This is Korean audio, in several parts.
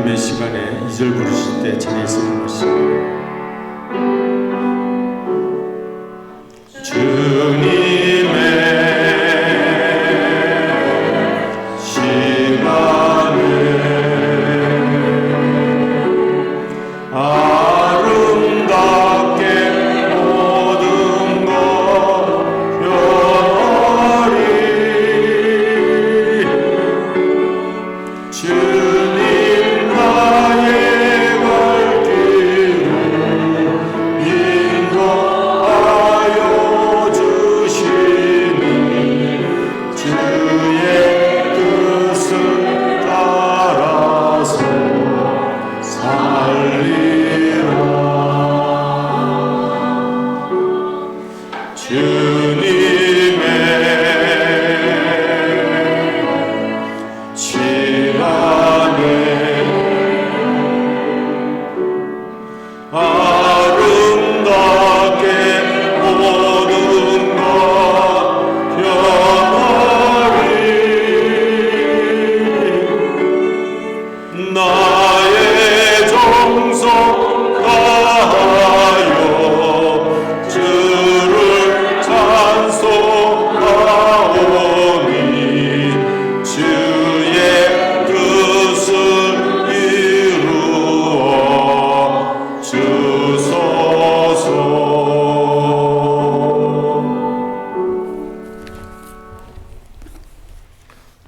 예배 시간에 2절 부르실 때 자리에 서는 것입니다.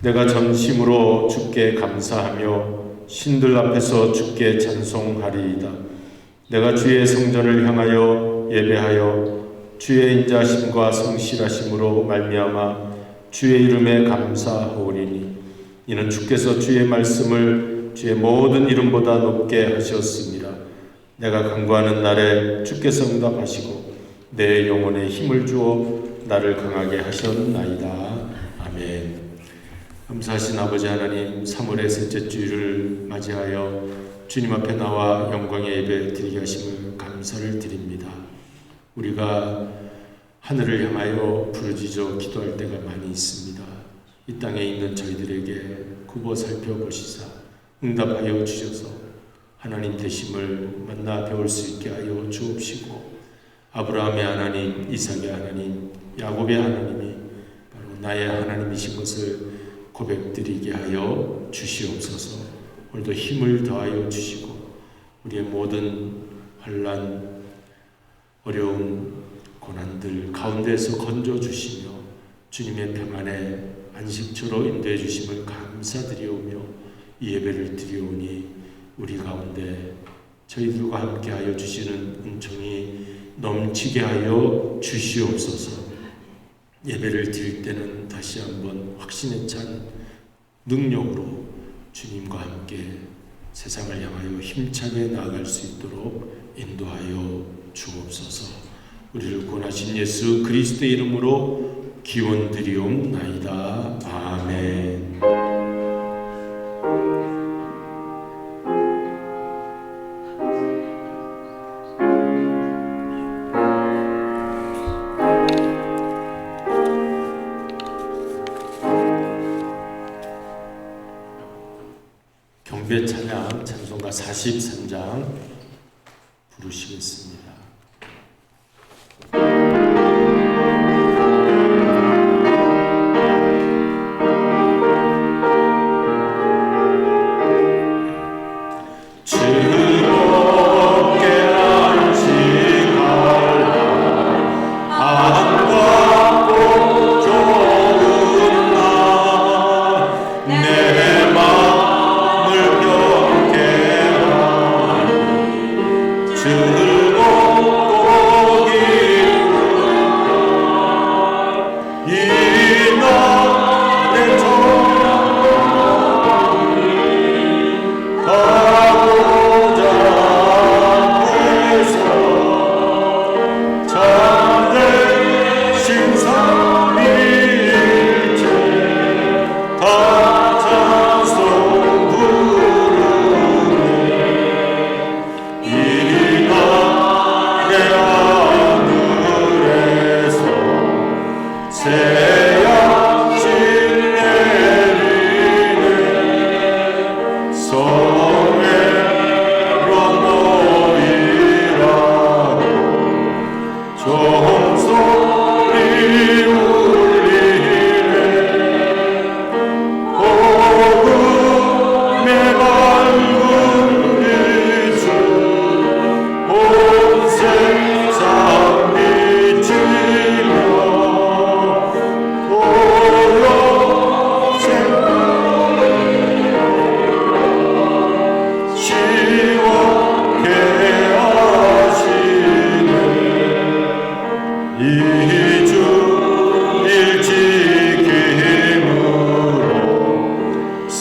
내가 전심으로 주께 감사하며 신들 앞에서 주께 찬송하리이다. 내가 주의 성전을 향하여 예배하여 주의 인자심과 성실하심으로 말미암아 주의 이름에 감사하오리니 이는 주께서 주의 말씀을 주의 모든 이름보다 높게 하셨습니다. 내가 간구하는 날에 주께서 응답하시고 내 영혼에 힘을 주어 나를 강하게 하셨나이다. 아멘. 감사하신 아버지 하나님, 3월의 셋째 주일을 맞이하여 주님 앞에 나와 영광의 예배 드리게 하심을 감사를 드립니다. 우리가 하늘을 향하여 부르짖어 기도할 때가 많이 있습니다. 이 땅에 있는 저희들에게 굽어 살펴보시사 응답하여 주셔서 하나님 되심을 만나 배울 수 있게 하여 주옵시고, 아브라함의 하나님, 이삭의 하나님, 야곱의 하나님이 바로 나의 하나님이신 것을 고백드리게 하여 주시옵소서. 오늘도 힘을 더하여 주시고 우리의 모든 환난, 어려움, 고난들 가운데에서 건져주시며 주님의 평안의 안식처로 인도해 주심을 감사드리오며 이 예배를 드리오니 우리 가운데 저희들과 함께 하여 주시는 은총이 넘치게 하여 주시옵소서. 예배를 드릴 때는 다시 한번 확신에 찬 능력으로 주님과 함께 세상을 향하여 힘차게 나아갈 수 있도록 인도하여 주옵소서. 우리를 구원하신 예수 그리스도의 이름으로 기원드리옵나이다. 아멘. 경배 찬양 찬송가 43장 부르시겠습니다. 소외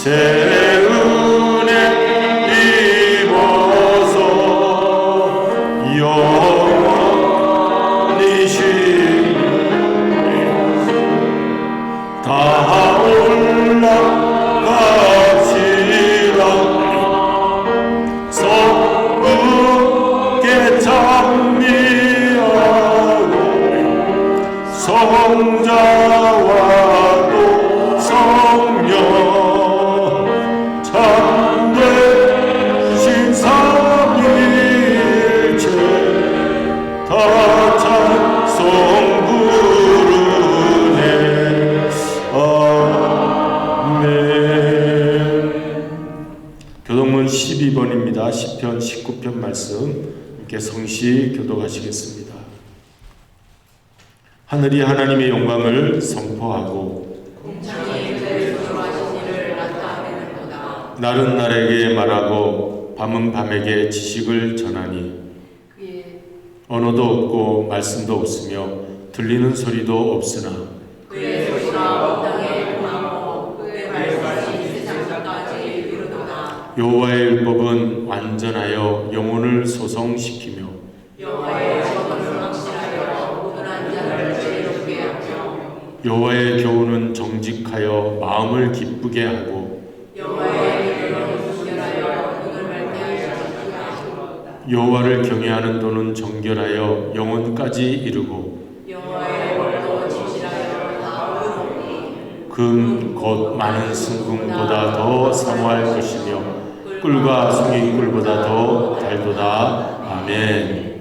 새 은혜 입어서 영원히 다 올라갑시다. 성부께 찬미하고 성자와 또 성령 참되신 삼위일체 다 찬송 부르네. 아멘. 교동문 12번입니다. 시편 19편 말씀 함께 성시 교독하시겠습니다. 하늘이 하나님의 영광을 선포하고 날은 날에게 말하고 밤은 밤에게 지식을 전하니 언어도 없고 말씀도 없으며 들리는 소리도 없으나 그의 소리가 온 땅에 통하고 그의 말씀이 세상까지 이르도다. 여호와의 율법은 완전하여 영혼을 소성시키며 여호와의 법은 확실하여 온전한 자를 지혜롭게 하며 여호와의 교훈은 정직하여 마음을 기쁘게 하고 여호와의 계명은 순결하여 눈을 밝게 하시도다. 여호와를 경외하는 도는 정결하여 영혼까지 이르고 여호와의 법도 진실하여 다 오르노니 금 곧 많은 승금보다 더 사모할 것이며 꿀과 송이꿀보다 더 달도다. 아멘.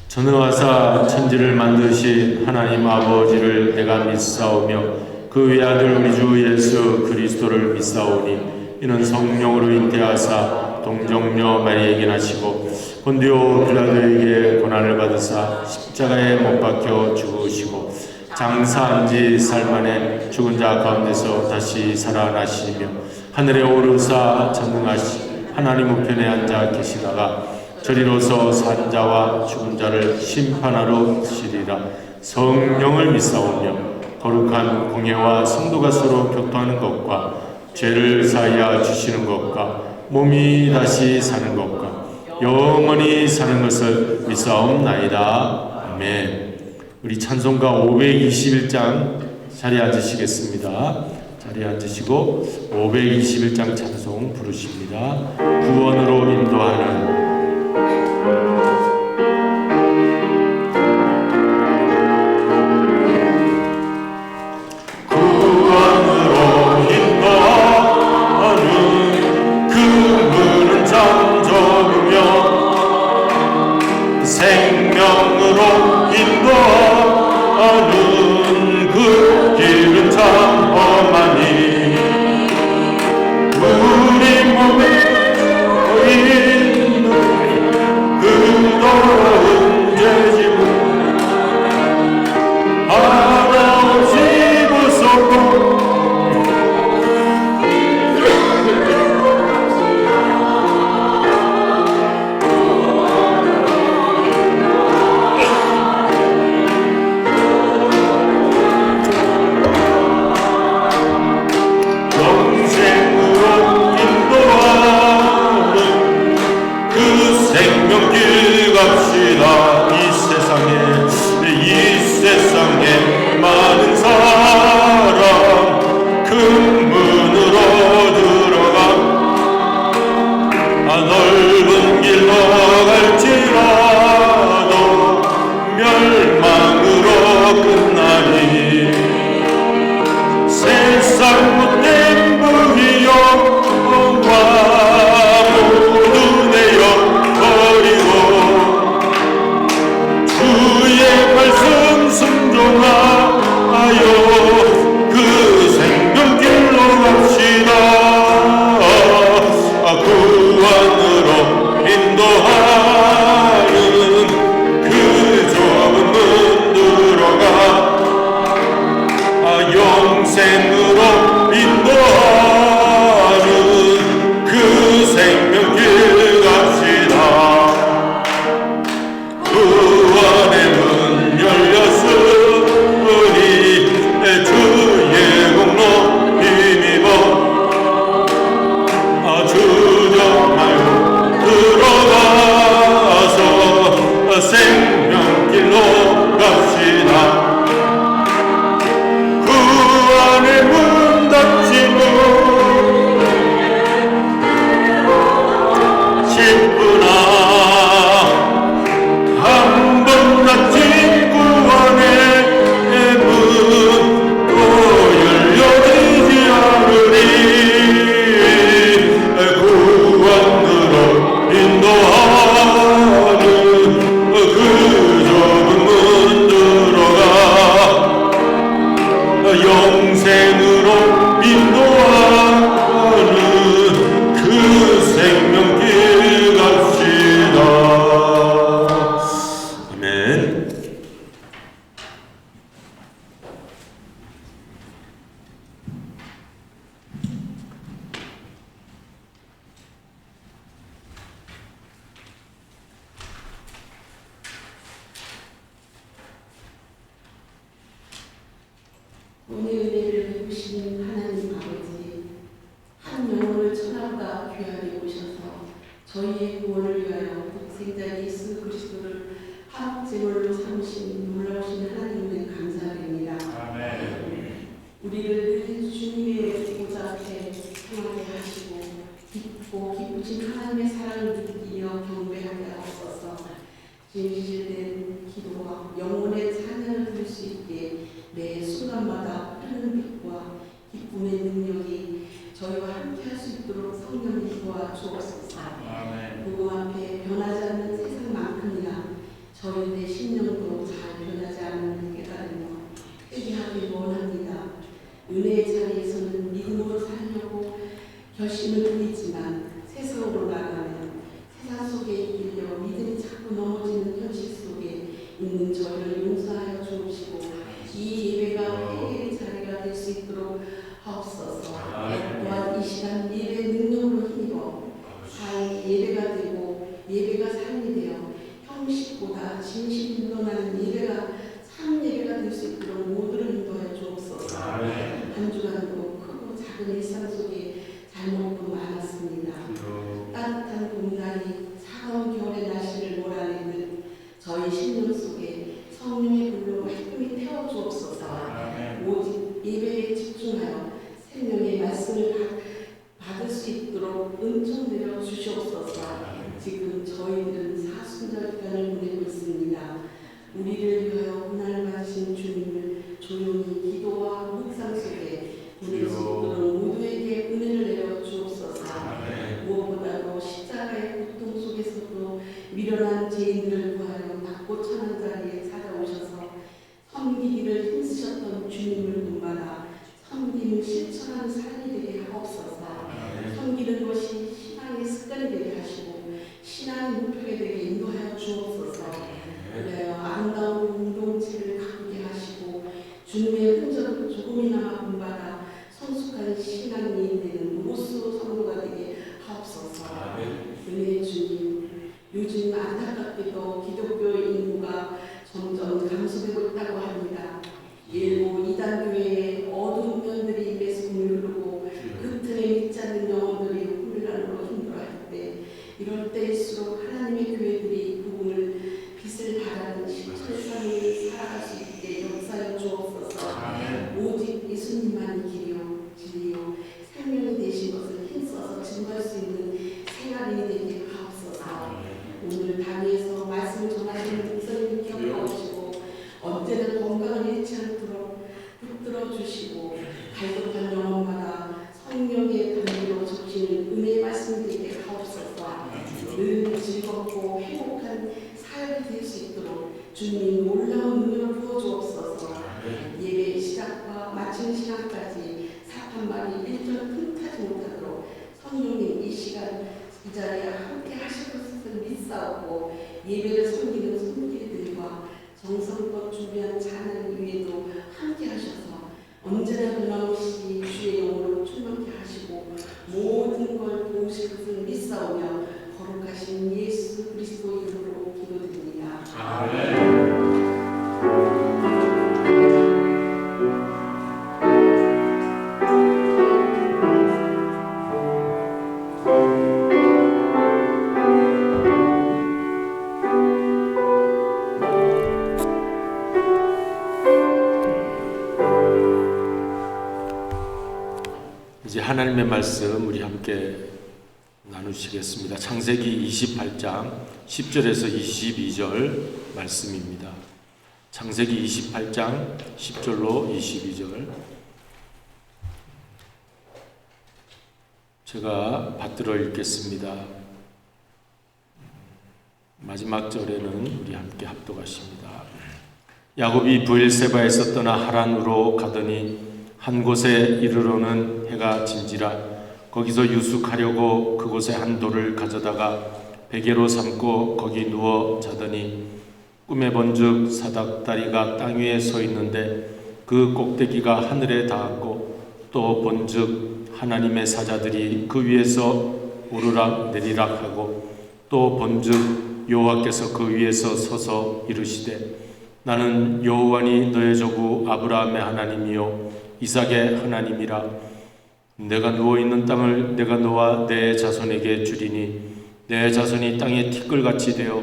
전능하사 천지를 만드신 하나님 아버지를 내가 믿사오며 그 외아들 우리 주 예수 그리스도를 믿사오니 이는 성령으로 잉태하사 동정녀 마리에게 나시고 본디오 빌라도에게 고난을 받으사 십자가에 못 박혀 죽으시고 장사한 지 살만에 죽은 자 가운데서 다시 살아나시며 하늘에 오르사 전능하신 하나님 우편에 앉아 계시다가 저리로서 산 자와 죽은 자를 심판하러 오시리라. 성령을 믿사오며 거룩한 공예와 성도가 서로 교통하는 것과 죄를 사하여 주시는 것과 몸이 다시 사는 것과 영원히 사는 것을 믿사옵나이다. 아멘. 우리 찬송가 521장 자리에 앉으시겠습니다. 자리에 앉으시고 521장 찬송 부르십니다. 구원으로 인도하는 생명으로 인도하는 그 길은 참 험하니 우리 몸에 있는 독생자 예수 그리스도를 화합제물로 삼으신 놀라우신 하나님께 감사드립니다. 우리를 늘 주님의 보좌 앞에 평안하게 하시고 깊고 기쁘신 하나님의 사랑을 느끼며 경배하게 하옵소서. 진실된 기도와 영혼의 찬양을 들을 수 있게 매 순간마다 흐르는 빛과 기쁨의 능력이 저희와 함께 할 수 있도록 성령님 도와주옵소서. 복음 앞에 변하지 않는 세상만큼이나 저희의 심령도 잘 변하지 않는 깨달으며 회개하기 원합니다. 은혜의 자리에서는 믿음으로 살려고 결심을 드리지만 세상으로 나가면 세상 속에 이끌려 믿음이 자꾸 넘어지는 현실 속에 있는 저희를 용서하여 주옵시고 이 예배가 회개의 자리가 될 수 있도록 하옵소서. 또한 이 시간 예배의 능력으로 힘입어 삶이 예배가 되고 예배가 삶이 되어 형식보다 진실이 묻어나는 예배가 참 예배가 될 수 있도록 모두를 인도하여 주옵소서. 한 주간도 크고 작은 일상 속에 잘못도 많았습니다. 따뜻한 봄날이 차가운 겨울의 날씨를 몰아내는 저희 심령 속에 성령의 불로 말끔히 태워주옵소서. 오직 예배에 집중하여 생명의 말씀을 받을 수 있도록 은총 내려 주시옵소서. 지금 저희들은 사순절 기간을 보내고 있습니다. 우리를 위하여 고난을 받으신 주님을 조용히 기도와 묵상 속에 보낼 수 있도록 모두에게 은혜를 내려 주옵소서. 무엇보다도 십자가의 고통 속에서도 미련한 죄인들을 구하여 받고 천한 자리에 찾아오셔서 섬기기를 힘쓰셨던 주님을 본받아 섬김을 실천하는 삶이 되게 하옵소서. 섬기는 것이 신앙의 습관이 되게 하시고 신앙의 목표가 되게 인도하여 주옵소서. 그래요 아름다운 공동체를 가꾸게 하시고 주님의 흔적을 조금이나마 본받아 성숙한 신앙인이 되는 모수 성도가 되게 하옵소서. 은혜의 주님, 요즘 안타깝게도 기독교 인구가 점점 감소되고 있다고 합니다. 일부 이단교회의 어두운 면들이 매스컴을 흐르고 그 틈에 믿지 않는 영혼들이 혼란으로 힘들어할 때 이럴 때일수록 하나님의 교회들이 복음을 빛을 발하는 실천의 삶을 살아갈 수 있게 역사해 주옵소서. 오직 예수님만이 길이요 진리요 생명이 되신 것을 힘써서 증거할 수 있는 생활인이 되게 하옵소서. 오늘 단위에서 말씀을 전하시는 목사님 기억하시고 언제나 건강을 잃지 않도록 붙들어 주시고 갈급한 영혼마다 성령의 단위로 적시는 은혜의 말씀이 되게 하옵소서. 늘 즐겁고 행복한 사역이 될 수 있도록 주님 놀라운 은혜를 부어주옵소서. 예배 시작과 마치는 시간까지 사탄 말이 일절 틈타지 못하도록 성령님 이 시간 이 자리에 함께 하실 것을 믿사오고 예배를 섬기는 손길들과 정성껏 준비한 찬양 위에도 함께 하셔서 언제나 변함없이 주의 영으로 충만케 하시고 모든 걸 도우실 것을 믿사오며 거룩하신 예수 그리스도 이름으로 기도드립니다. 이제 하나님의 말씀 우리 함께 나누시겠습니다. 창세기 28장 10절에서 22절 말씀입니다. 창세기 28장 10절로 22절 제가 받들어 읽겠습니다. 마지막 절에는 우리 함께 합독하십니다. 야곱이 브엘세바에서 떠나 하란으로 가더니 한 곳에 이르러는 해가 진지라 거기서 유숙하려고 그곳에 한 돌을 가져다가 베개로 삼고 거기 누워 자더니 꿈에 본즉 사닥다리가 땅 위에 서 있는데 그 꼭대기가 하늘에 닿았고 또 본즉 하나님의 사자들이 그 위에서 오르락 내리락 하고 또 본즉 여호와께서 그 위에서 서서 이르시되 나는 여호와니 너의 조부 아브라함의 하나님이요 이삭의 하나님이라. 내가 누워있는 땅을 내가 너와 내 자손에게 주리니 내 자손이 땅에 티끌같이 되어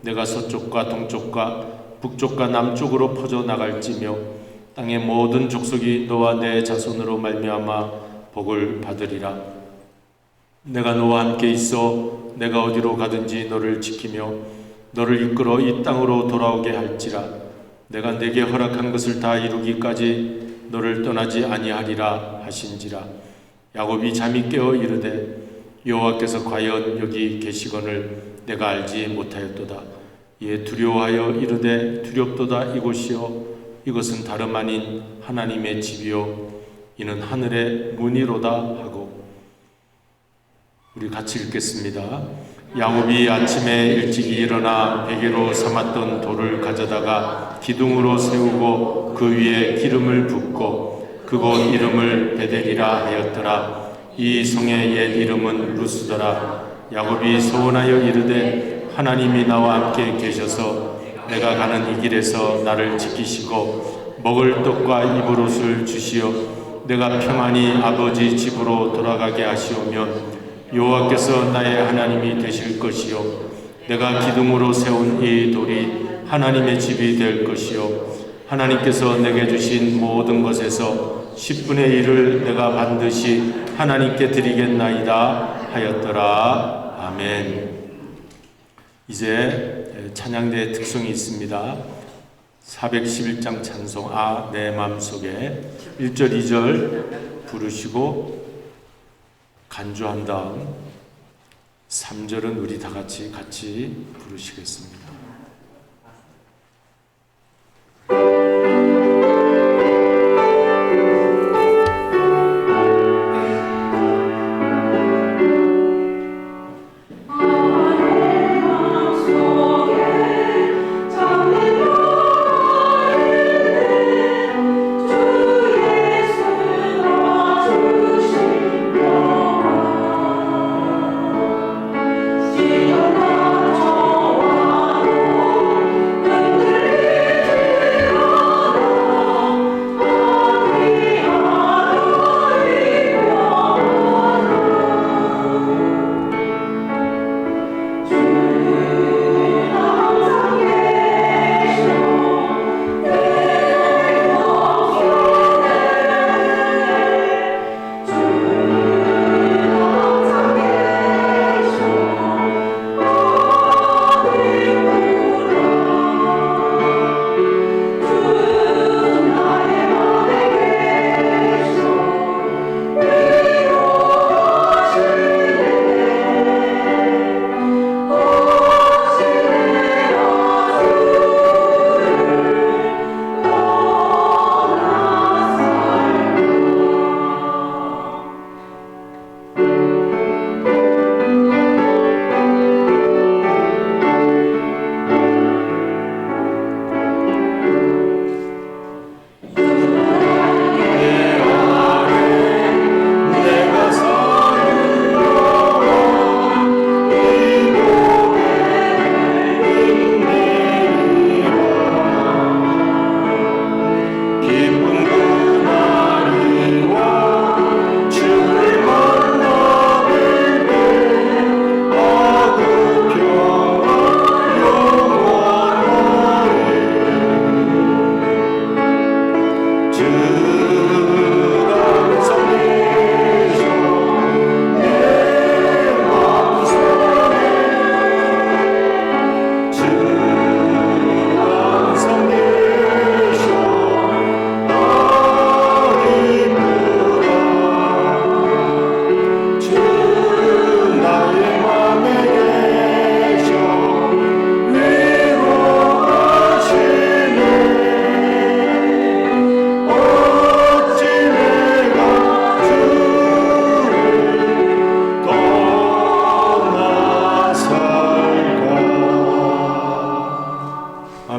내가 서쪽과 동쪽과 북쪽과 남쪽으로 퍼져 나갈지며 땅의 모든 족속이 너와 내 자손으로 말미암아 복을 받으리라. 내가 너와 함께 있어 내가 어디로 가든지 너를 지키며 너를 이끌어 이 땅으로 돌아오게 할지라. 내가 네게 허락한 것을 다 이루기까지 너를 떠나지 아니하리라 하신지라. 야곱이 잠이 깨어 이르되 여호와께서 과연 여기 계시거늘 내가 알지 못하였도다. 이에 두려워하여 이르되 두렵도다. 이곳이여 이것은 다름 아닌 하나님의 집이요 이는 하늘의 문이로다 하고. 우리 같이 읽겠습니다. 야곱이 아침에 일찍이 일어나 베개로 삼았던 돌을 가져다가 기둥으로 세우고 그 위에 기름을 붓고 그곳 이름을 베델이라 하였더라. 이 성의 옛 이름은 루스더라. 야곱이 소원하여 이르되 하나님이 나와 함께 계셔서 내가 가는 이 길에서 나를 지키시고 먹을 떡과 입을 옷을 주시어 내가 평안히 아버지 집으로 돌아가게 하시오면 여호와께서 나의 하나님이 되실 것이요 내가 기둥으로 세운 이 돌이 하나님의 집이 될 것이요 하나님께서 내게 주신 모든 것에서 10분의 1을 내가 반드시 하나님께 드리겠나이다 하였더라. 아멘. 이제 찬양대의 특성이 있습니다. 411장 찬송 내 마음속에 1절 2절 부르시고 간주한 다음 3절은 우리 다 같이 부르시겠습니다.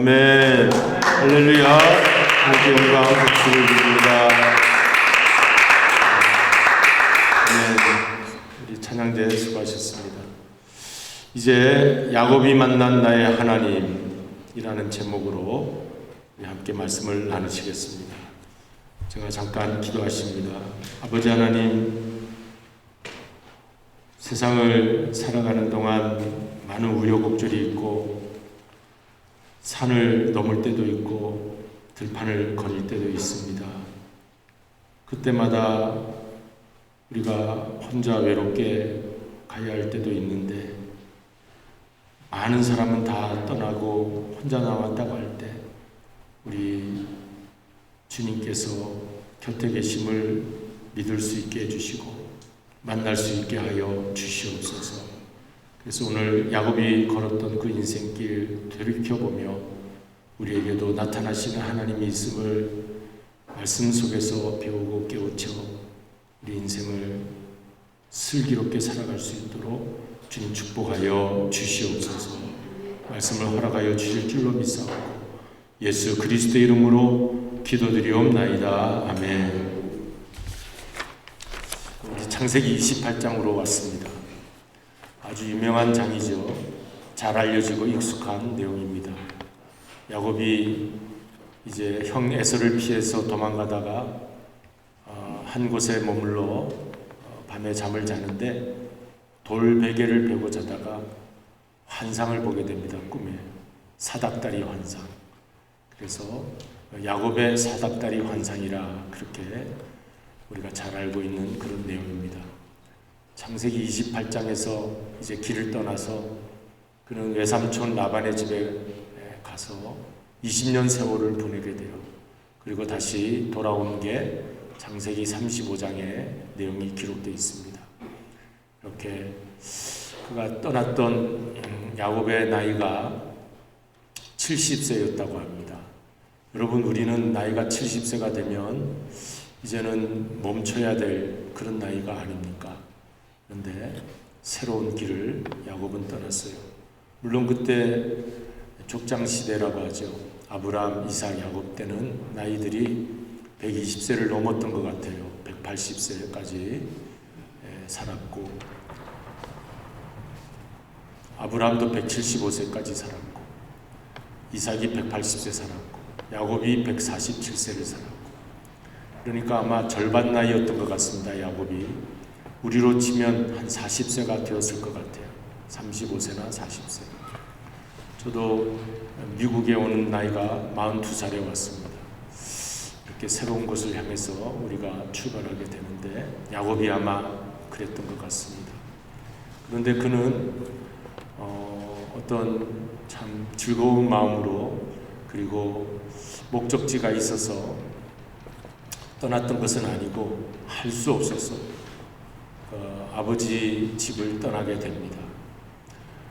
아멘. 할렐루야. 하나님께 영광 박수를 드립니다. 네, 우리 찬양대 수고하셨습니다. 이제 야곱이 만난 나의 하나님이라는 제목으로 우리 함께 말씀을 나누시겠습니다. 제가 잠깐 기도하십니다. 아버지 하나님, 세상을 살아가는 동안 많은 우여곡절이 있고 산을 넘을 때도 있고 들판을 거닐 때도 있습니다. 그때마다 우리가 혼자 외롭게 가야 할 때도 있는데 많은 사람은 다 떠나고 혼자 남았다고 할 때 우리 주님께서 곁에 계심을 믿을 수 있게 해주시고 만날 수 있게 하여 주시옵소서. 그래서 오늘 야곱이 걸었던 그 인생길 되돌이켜보며 우리에게도 나타나시는 하나님이 있음을 말씀 속에서 배우고 깨우쳐 우리 인생을 슬기롭게 살아갈 수 있도록 주님 축복하여 주시옵소서. 말씀을 허락하여 주실 줄로 믿사옵고 예수 그리스도의 이름으로 기도드리옵나이다. 아멘. 창세기 28장으로 왔습니다. 아주 유명한 장이죠. 잘 알려지고 익숙한 내용입니다. 야곱이 이제 형 에서를 피해서 도망가다가 한 곳에 머물러 밤에 잠을 자는데 돌베개를 베고 자다가 환상을 보게 됩니다. 꿈에 사닥다리 환상. 그래서 야곱의 사닥다리 환상이라 그렇게 우리가 잘 알고 있는 그런 내용입니다. 창세기 28장에서 이제 길을 떠나서 그는 외삼촌 라반의 집에 가서 20년 세월을 보내게 돼요. 그리고 다시 돌아온 게 창세기 35장에 내용이 기록되어 있습니다. 이렇게 그가 떠났던 야곱의 나이가 70세였다고 합니다. 여러분, 우리는 나이가 70세가 되면 이제는 멈춰야 될 그런 나이가 아닙니까? 그런데 새로운 길을 야곱은 떠났어요. 물론 그때 족장시대라고 하죠. 아브라함, 이삭, 야곱 때는 나이들이 120세를 넘었던 것 같아요. 180세까지 살았고 아브라함도 175세까지 살았고 이삭이 180세 살았고 야곱이 147세를 살았고 그러니까 아마 절반 나이였던 것 같습니다. 야곱이 우리로 치면 한 40세가 되었을 것 같아요. 35세나 40세. 저도 미국에 오는 나이가 42살에 왔습니다. 이렇게 새로운 곳을 향해서 우리가 출발하게 되는데 야곱이 아마 그랬던 것 같습니다. 그런데 그는 어떤 참 즐거운 마음으로 그리고 목적지가 있어서 떠났던 것은 아니고 할 수 없어서 아버지 집을 떠나게 됩니다.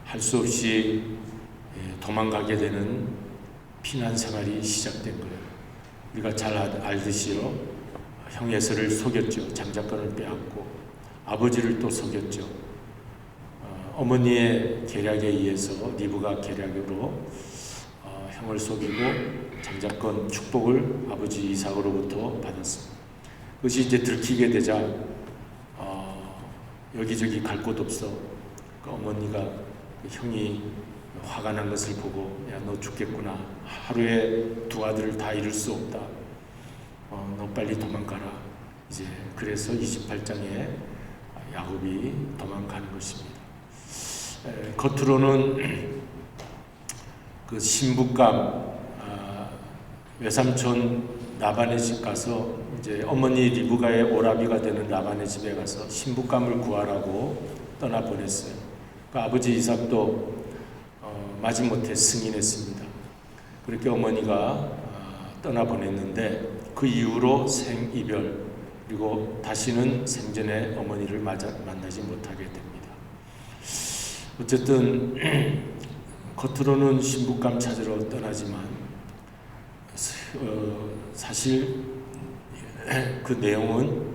할 수 없이 도망가게 되는 피난 생활이 시작된 거예요. 우리가 잘 알듯이요. 형 에서를 속였죠. 장자권을 빼앗고 아버지를 또 속였죠. 어머니의 계략에 의해서 리브가 계략으로 형을 속이고 장자권 축복을 아버지 이삭으로부터 받았습니다. 그것이 이제 들키게 되자 여기저기 갈 곳 없어. 그 어머니가 형이 화가 난 것을 보고 야, 너 죽겠구나. 하루에 두 아들을 다 잃을 수 없다. 너 빨리 도망가라. 이제 그래서 28장에 야곱이 도망가는 것입니다. 겉으로는 그 신부감 외삼촌 라반의 집 가서 이제 어머니 리브가의 오라비가 되는 라반의 집에 가서 신부감을 구하라고 떠나보냈어요. 그 아버지 이삭도 마지못해 승인했습니다. 그렇게 어머니가 떠나보냈는데 그 이후로 생이별 그리고 다시는 생전에 어머니를 만나지 못하게 됩니다. 어쨌든 겉으로는 신부감 찾으러 떠나지만 사실 그 내용은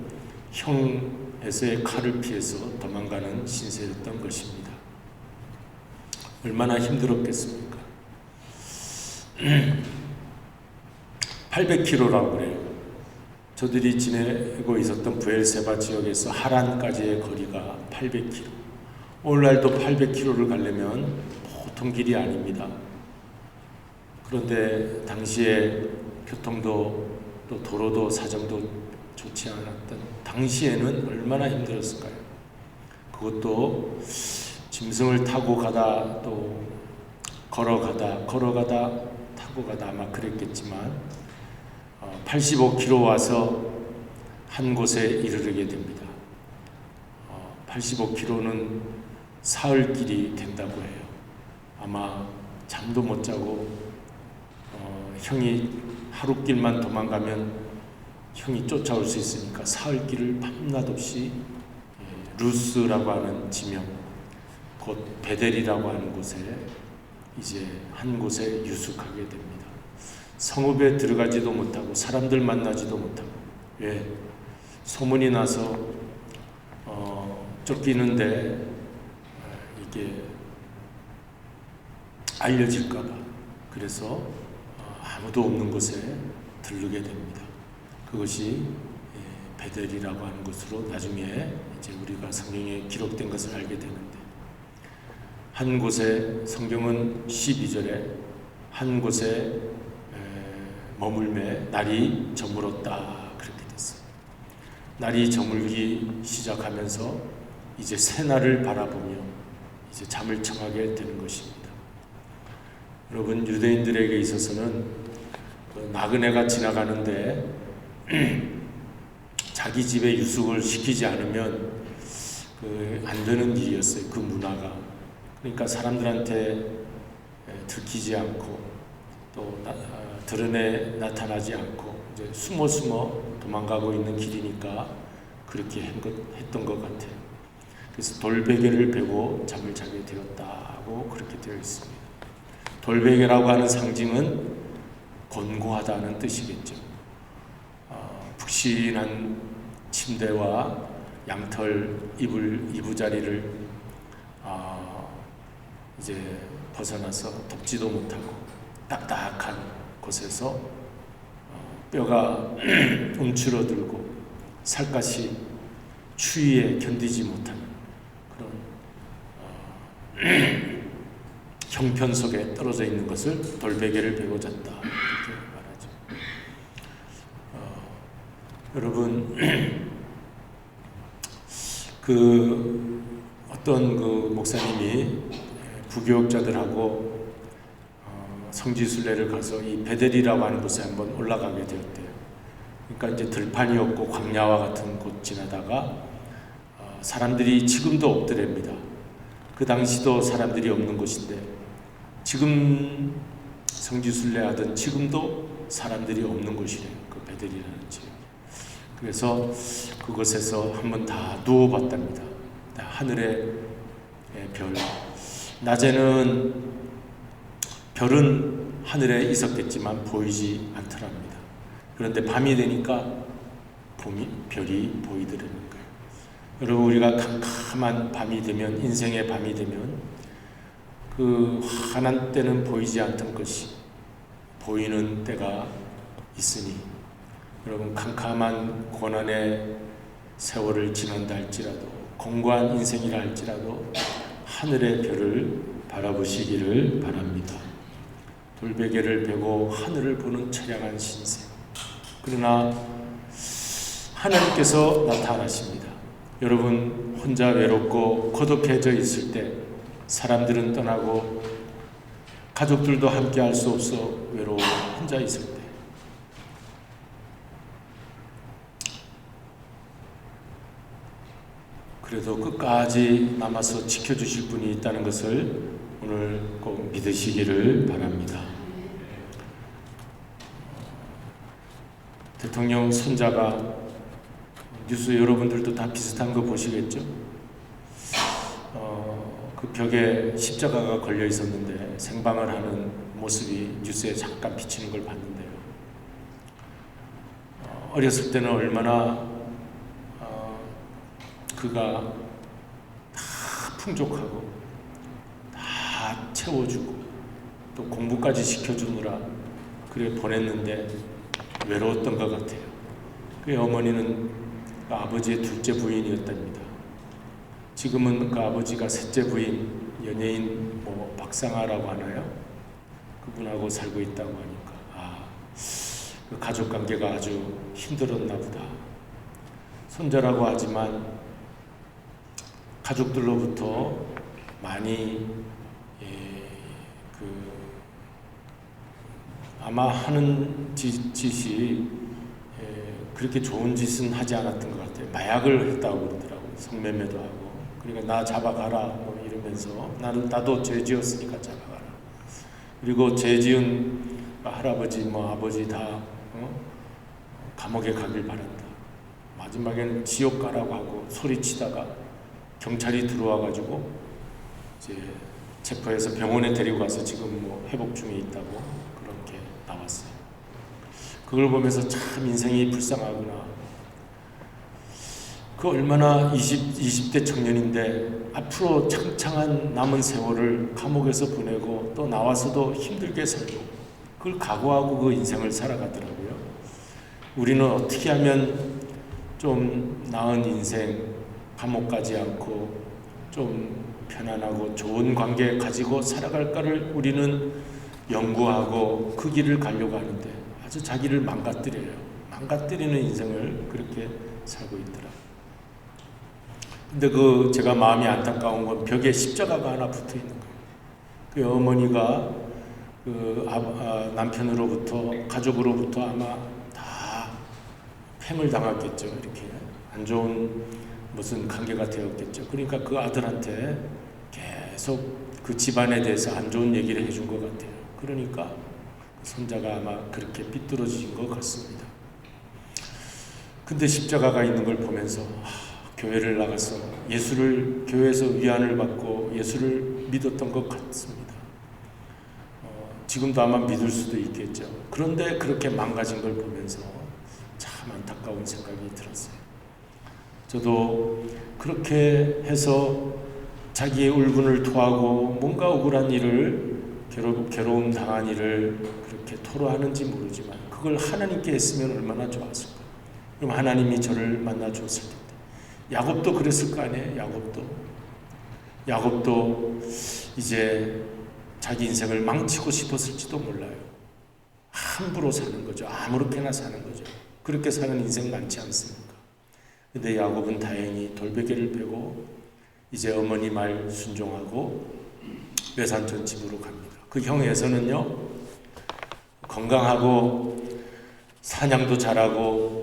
형에서의 칼을 피해서 도망가는 신세였던 것입니다. 얼마나 힘들었겠습니까? 800km라고 그래요. 저들이 지내고 있었던 부엘세바 지역에서 하란까지의 거리가 800km. 오늘날도 800km를 가려면 보통 길이 아닙니다. 그런데 당시에 교통도 또 도로도 사정도 좋지 않았던 당시에는 얼마나 힘들었을까요? 그것도 짐승을 타고 가다 또 걸어가다 타고 가다 아마 그랬겠지만 85km 와서 한 곳에 이르게 됩니다. 85km는 사흘길이 된다고 해요. 아마 잠도 못 자고 형이 하루길만 도망가면 형이 쫓아올 수 있으니까 사흘길을 밤낮 없이 루스라고 하는 지명, 곧 베델이라고 하는 곳에 이제 한 곳에 유숙하게 됩니다. 성읍에 들어가지도 못하고 사람들 만나지도 못하고, 왜? 소문이 나서 쫓기는데 이게 알려질까봐 그래서 아무도 없는 곳에 들르게 됩니다. 그것이 베델이라고 하는 곳으로 나중에 이제 우리가 성경에 기록된 것을 알게 되는데, 한 곳에 성경은 12절에 한 곳에 머물매 날이 저물었다 그렇게 됐어요. 날이 저물기 시작하면서 이제 새날을 바라보며 이제 잠을 청하게 되는 것입니다. 여러분, 유대인들에게 있어서는 그 나그네가 지나가는데 자기 집에 유숙을 시키지 않으면 안 되는 일이었어요. 그 문화가. 그러니까 사람들한테 들키지 않고 또 드러내 나타나지 않고 이제 숨어 도망가고 있는 길이니까 그렇게 했던 것 같아요. 그래서 돌베개를 베고 잠을 자게 되었다고 그렇게 되어 있습니다. 돌베개라고 하는 상징은 곤고하다는 뜻이겠죠. 푹신한 침대와 양털 이부자리를 이제 벗어나서 덮지도 못하고 딱딱한 곳에서 뼈가 움츠러들고 살갗이 추위에 견디지 못하는 그런 형편 속에 떨어져 있는 것을 돌베개를 베고 잤다 이렇게 말하죠. 여러분, 어떤 목사님이 부교육자들하고 성지순례를 가서 이 베델이라고 하는 곳에 한번 올라가게 되었대요. 그러니까 이제 들판이 없고 광야와 같은 곳 지나다가 사람들이 지금도 없더랍니다. 그 당시도 사람들이 없는 곳인데 지금 성지순례하던 지금도 사람들이 없는 곳이래요. 그 베델이라는 지역. 그래서 그곳에서 한번 다 누워봤답니다. 하늘의 별. 낮에는 별은 하늘에 있었겠지만 보이지 않더랍니다. 그런데 밤이 되니까 별이 보이더라는 거예요. 여러분, 우리가 캄캄한 밤이 되면, 인생의 밤이 되면 그 환한 때는 보이지 않던 것이 보이는 때가 있으니, 여러분, 캄캄한 고난의 세월을 지난다 할지라도, 공고한 인생이라 할지라도 하늘의 별을 바라보시기를 바랍니다. 돌베개를 베고 하늘을 보는 처량한 신세. 그러나 하나님께서 나타나십니다. 여러분, 혼자 외롭고 고독해져 있을 때, 사람들은 떠나고 가족들도 함께 할 수 없어 외로워 혼자 있을 때, 그래도 끝까지 남아서 지켜주실 분이 있다는 것을 오늘 꼭 믿으시기를 바랍니다. 대통령 손자가, 뉴스 여러분들도 다 비슷한 거 보시겠죠? 그 벽에 십자가가 걸려 있었는데 생방을 하는 모습이 뉴스에 잠깐 비치는 걸 봤는데요. 어렸을 때는 얼마나 그가 다 풍족하고 다 채워주고 또 공부까지 시켜주느라 그래 보냈는데 외로웠던 것 같아요. 그 어머니는 그 아버지의 둘째 부인이었답니다. 지금은 그 아버지가 셋째 부인, 연예인 박상아라고 하나요? 그분하고 살고 있다고 하니까 그 가족 관계가 아주 힘들었나 보다. 손자라고 하지만 가족들로부터 많이 아마 하는 짓이 그렇게 좋은 짓은 하지 않았던 것 같아요. 마약을 했다고 그러더라고요. 성매매도 하고. 그러니까 나 잡아가라 뭐 이러면서 나도 죄 지었으니까 잡아가라. 그리고 죄 지은 할아버지 뭐 아버지 다 감옥에 가길 바란다. 마지막에는 지옥 가라고 하고 소리치다가 경찰이 들어와가지고 이제 체포해서 병원에 데리고 가서 지금 뭐 회복 중에 있다고 그렇게 나왔어요. 그걸 보면서 참 인생이 불쌍하구나. 그 얼마나 20대 청년인데 앞으로 창창한 남은 세월을 감옥에서 보내고 또 나와서도 힘들게 살고 그걸 각오하고 그 인생을 살아가더라고요. 우리는 어떻게 하면 좀 나은 인생, 감옥 가지 않고 좀 편안하고 좋은 관계 가지고 살아갈까를 우리는 연구하고 그 길을 가려고 하는데 아주 자기를 망가뜨려요. 망가뜨리는 인생을 그렇게 살고 있더라. 근데 제가 마음이 안타까운 건 벽에 십자가가 하나 붙어 있는 거예요. 그 어머니가 남편으로부터 가족으로부터 아마 다 팽을 당했겠죠. 이렇게 안 좋은 무슨 관계가 되었겠죠. 그러니까 그 아들한테 계속 그 집안에 대해서 안 좋은 얘기를 해준 것 같아요. 그러니까 손자가 아마 그렇게 삐뚤어진 것 같습니다. 근데 십자가가 있는 걸 보면서 교회를 나가서 교회에서 위안을 받고 예수를 믿었던 것 같습니다. 지금도 아마 믿을 수도 있겠죠. 그런데 그렇게 망가진 걸 보면서 참 안타까운 생각이 들었어요. 저도 그렇게 해서 자기의 울분을 토하고 뭔가 억울한 일을 괴로움 당한 일을 그렇게 토로하는지 모르지만 그걸 하나님께 했으면 얼마나 좋았을까. 그럼 하나님이 저를 만나 줬을 텐데. 야곱도 그랬을 거 아니에요. 야곱도 이제 자기 인생을 망치고 싶었을지도 몰라요. 함부로 사는 거죠. 아무렇게나 사는 거죠. 그렇게 사는 인생 많지 않습니까? 근데 야곱은 다행히 돌베개를 베고 이제 어머니 말 순종하고 외삼촌 집으로 갑니다. 그 형에서는요, 건강하고 사냥도 잘하고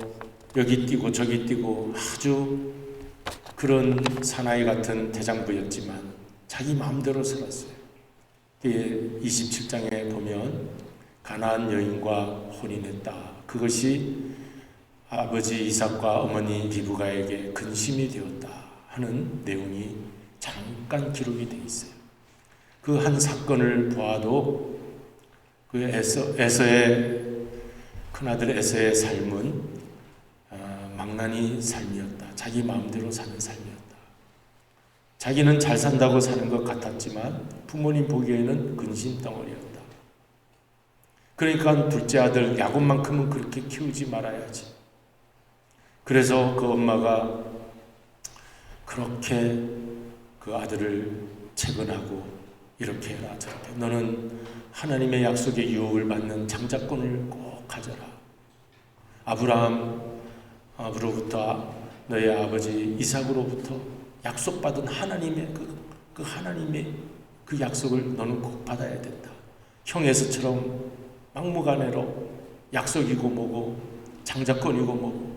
여기 뛰고 저기 뛰고 아주 그런 사나이 같은 대장부였지만 자기 마음대로 살았어요. 27장에 보면 가나안 여인과 혼인했다. 그것이 아버지 이삭과 어머니 리브가에게 근심이 되었다 하는 내용이 잠깐 기록이 되어 있어요. 그 한 사건을 보아도 그 에서의 큰아들 에서의 삶은 망나니 삶이었다. 자기 마음대로 사는 삶이었다. 자기는 잘 산다고 사는 것 같았지만 부모님 보기에는 근심덩어리였다. 그러니까 둘째 아들 야곱만큼은 그렇게 키우지 말아야지. 그래서 그 엄마가 그렇게 그 아들을 채근하고 이렇게 해라 저렇게. 너는 하나님의 약속의 유업을 받는 장자권을 꼭 가져라. 아브라함으로부터 너의 아버지 이삭으로부터 약속받은 하나님의 하나님의 그 약속을 너는 꼭 받아야 된다. 형에서처럼 막무가내로 약속이고 뭐고 장자권이고 뭐고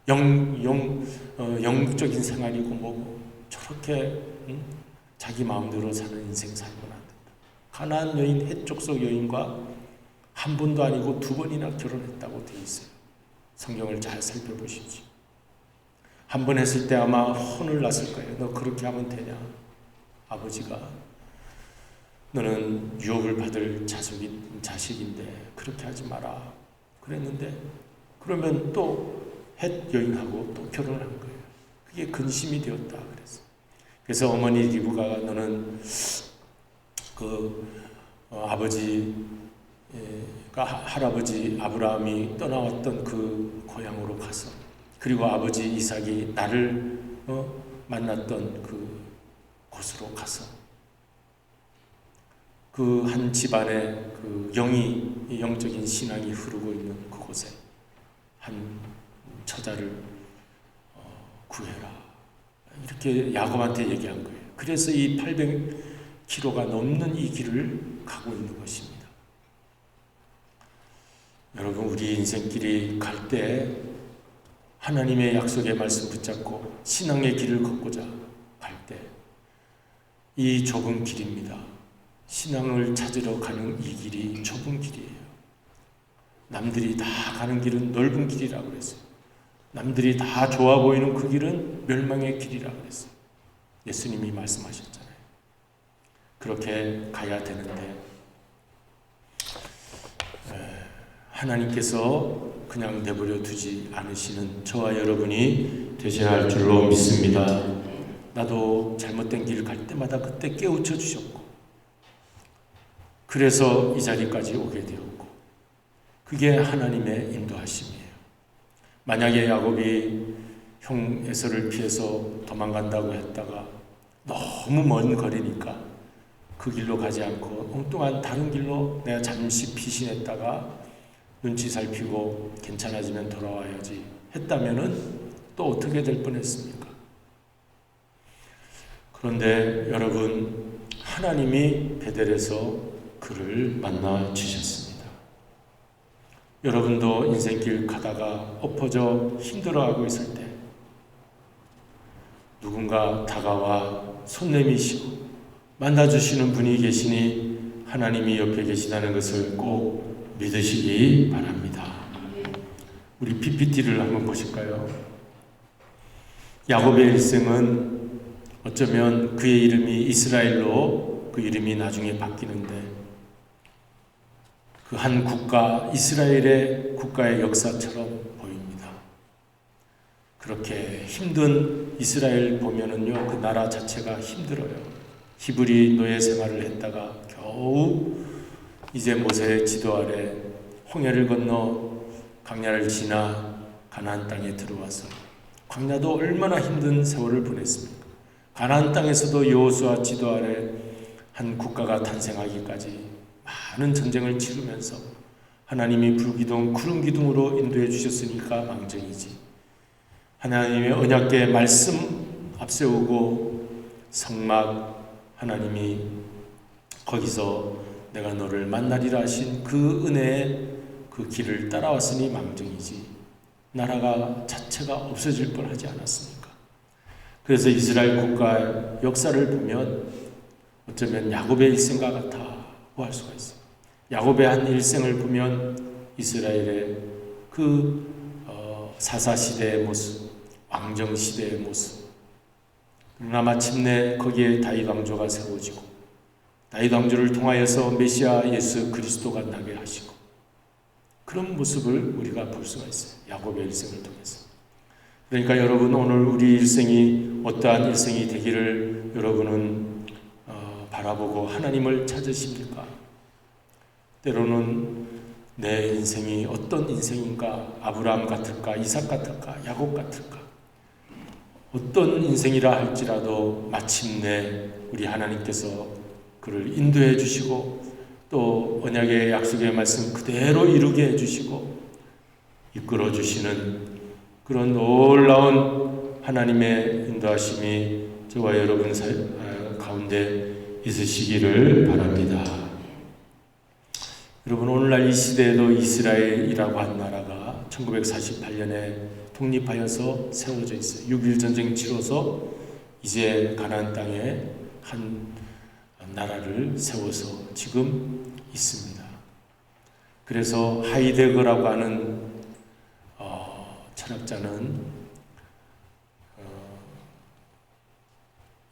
영적인 생활이고 뭐고 저렇게 자기 마음대로 사는 인생 살고는 안 된다. 가나안 여인 헷족속 여인과 한 번도 아니고 두 번이나 결혼했다고 되어 있어요. 성경을 잘 살펴보십시오. 한 번 했을 때 아마 혼을 났을 거예요. 너 그렇게 하면 되냐? 아버지가 너는 유업을 받을 자식인데 그렇게 하지 마라 그랬는데 그러면 또 헷 여인하고 또 결혼을 한 거예요. 그게 근심이 되었다 그래서 어머니 리브가가 너는 할아버지 아브라함이 떠나왔던 그 고향으로 가서 그리고 아버지 이삭이 나를 만났던 그 곳으로 가서 그 한 집안에 그 영적인 신앙이 흐르고 있는 그곳에 한 처자를 구해라. 이렇게 그렇게 야곱한테 얘기한 거예요. 그래서 이 800km가 넘는 이 길을 가고 있는 것입니다. 여러분, 우리 인생길이 갈 때 하나님의 약속의 말씀 붙잡고 신앙의 길을 걷고자 갈 때 이 좁은 길입니다. 신앙을 찾으러 가는 이 길이 좁은 길이에요. 남들이 다 가는 길은 넓은 길이라고 그랬어요. 남들이 다 좋아 보이는 그 길은 멸망의 길이라고 그랬어요. 예수님이 말씀하셨잖아요. 그렇게 가야 되는데 하나님께서 그냥 내버려 두지 않으시는 저와 여러분이 되셔야 할 줄로 믿습니다. 나도 잘못된 길 갈 때마다 그때 깨우쳐 주셨고, 그래서 이 자리까지 오게 되었고, 그게 하나님의 인도하심이에요. 만약에 야곱이 형 에서를 피해서 도망간다고 했다가 너무 먼 거리니까 그 길로 가지 않고 엉뚱한 다른 길로 내가 잠시 피신했다가 눈치 살피고 괜찮아지면 돌아와야지 했다면은 또 어떻게 될 뻔했습니까? 그런데 여러분, 하나님이 베델에서 그를 만나 주셨습니다. 여러분도 인생길 가다가 엎어져 힘들어하고 있을 때 누군가 다가와 손 내미시고 만나주시는 분이 계시니 하나님이 옆에 계시다는 것을 꼭 믿으시기 바랍니다. 우리 PPT를 한번 보실까요? 야곱의 일생은 어쩌면 그의 이름이 이스라엘로 그 이름이 나중에 바뀌는데 그 한 국가 이스라엘의 국가의 역사처럼 보입니다. 그렇게 힘든 이스라엘 보면은요, 그 나라 자체가 힘들어요. 히브리 노예 생활을 했다가 겨우 이제 모세의 지도 아래 홍해를 건너 광야를 지나 가나안 땅에 들어와서 광야도 얼마나 힘든 세월을 보냈습니까? 가나안 땅에서도 여호수아 지도 아래 한 국가가 탄생하기까지 많은 전쟁을 치르면서 하나님이 불기둥, 구름기둥으로 인도해 주셨으니까 망정이지. 하나님의 언약궤 말씀 앞세우고 성막 하나님이 거기서 내가 너를 만나리라 하신 그 은혜의 그 길을 따라왔으니 망정이지. 나라가 자체가 없어질 뻔하지 않았습니까? 그래서 이스라엘 국가의 역사를 보면 어쩌면 야곱의 일생과 같다고 할 수가 있어요. 야곱의 한 일생을 보면 이스라엘의 그 사사시대의 모습, 왕정시대의 모습, 그러나 마침내 거기에 다윗 왕조가 세워지고 다윗 왕조를 통하여서 메시아 예수 그리스도가 나게 하시고 그런 모습을 우리가 볼 수가 있어요. 야곱의 일생을 통해서. 그러니까 여러분, 오늘 우리 일생이 어떠한 일생이 되기를 여러분은 바라보고 하나님을 찾으십니까? 때로는 내 인생이 어떤 인생인가? 아브라함 같을까? 이삭 같을까? 야곱 같을까? 어떤 인생이라 할지라도 마침내 우리 하나님께서 그를 인도해 주시고 또 언약의 약속의 말씀 그대로 이루게 해주시고 이끌어 주시는 그런 놀라운 하나님의 인도하심이 저와 여러분 가운데 있으시기를 바랍니다. 여러분, 오늘날 이 시대에도 이스라엘이라고 한 나라가 1948년에 독립하여서 세워져 있어요. 6.1 전쟁 치러서 이제 가나안 땅에 한 나라를 세워서 지금 있습니다. 그래서 하이데거라고 하는 철학자는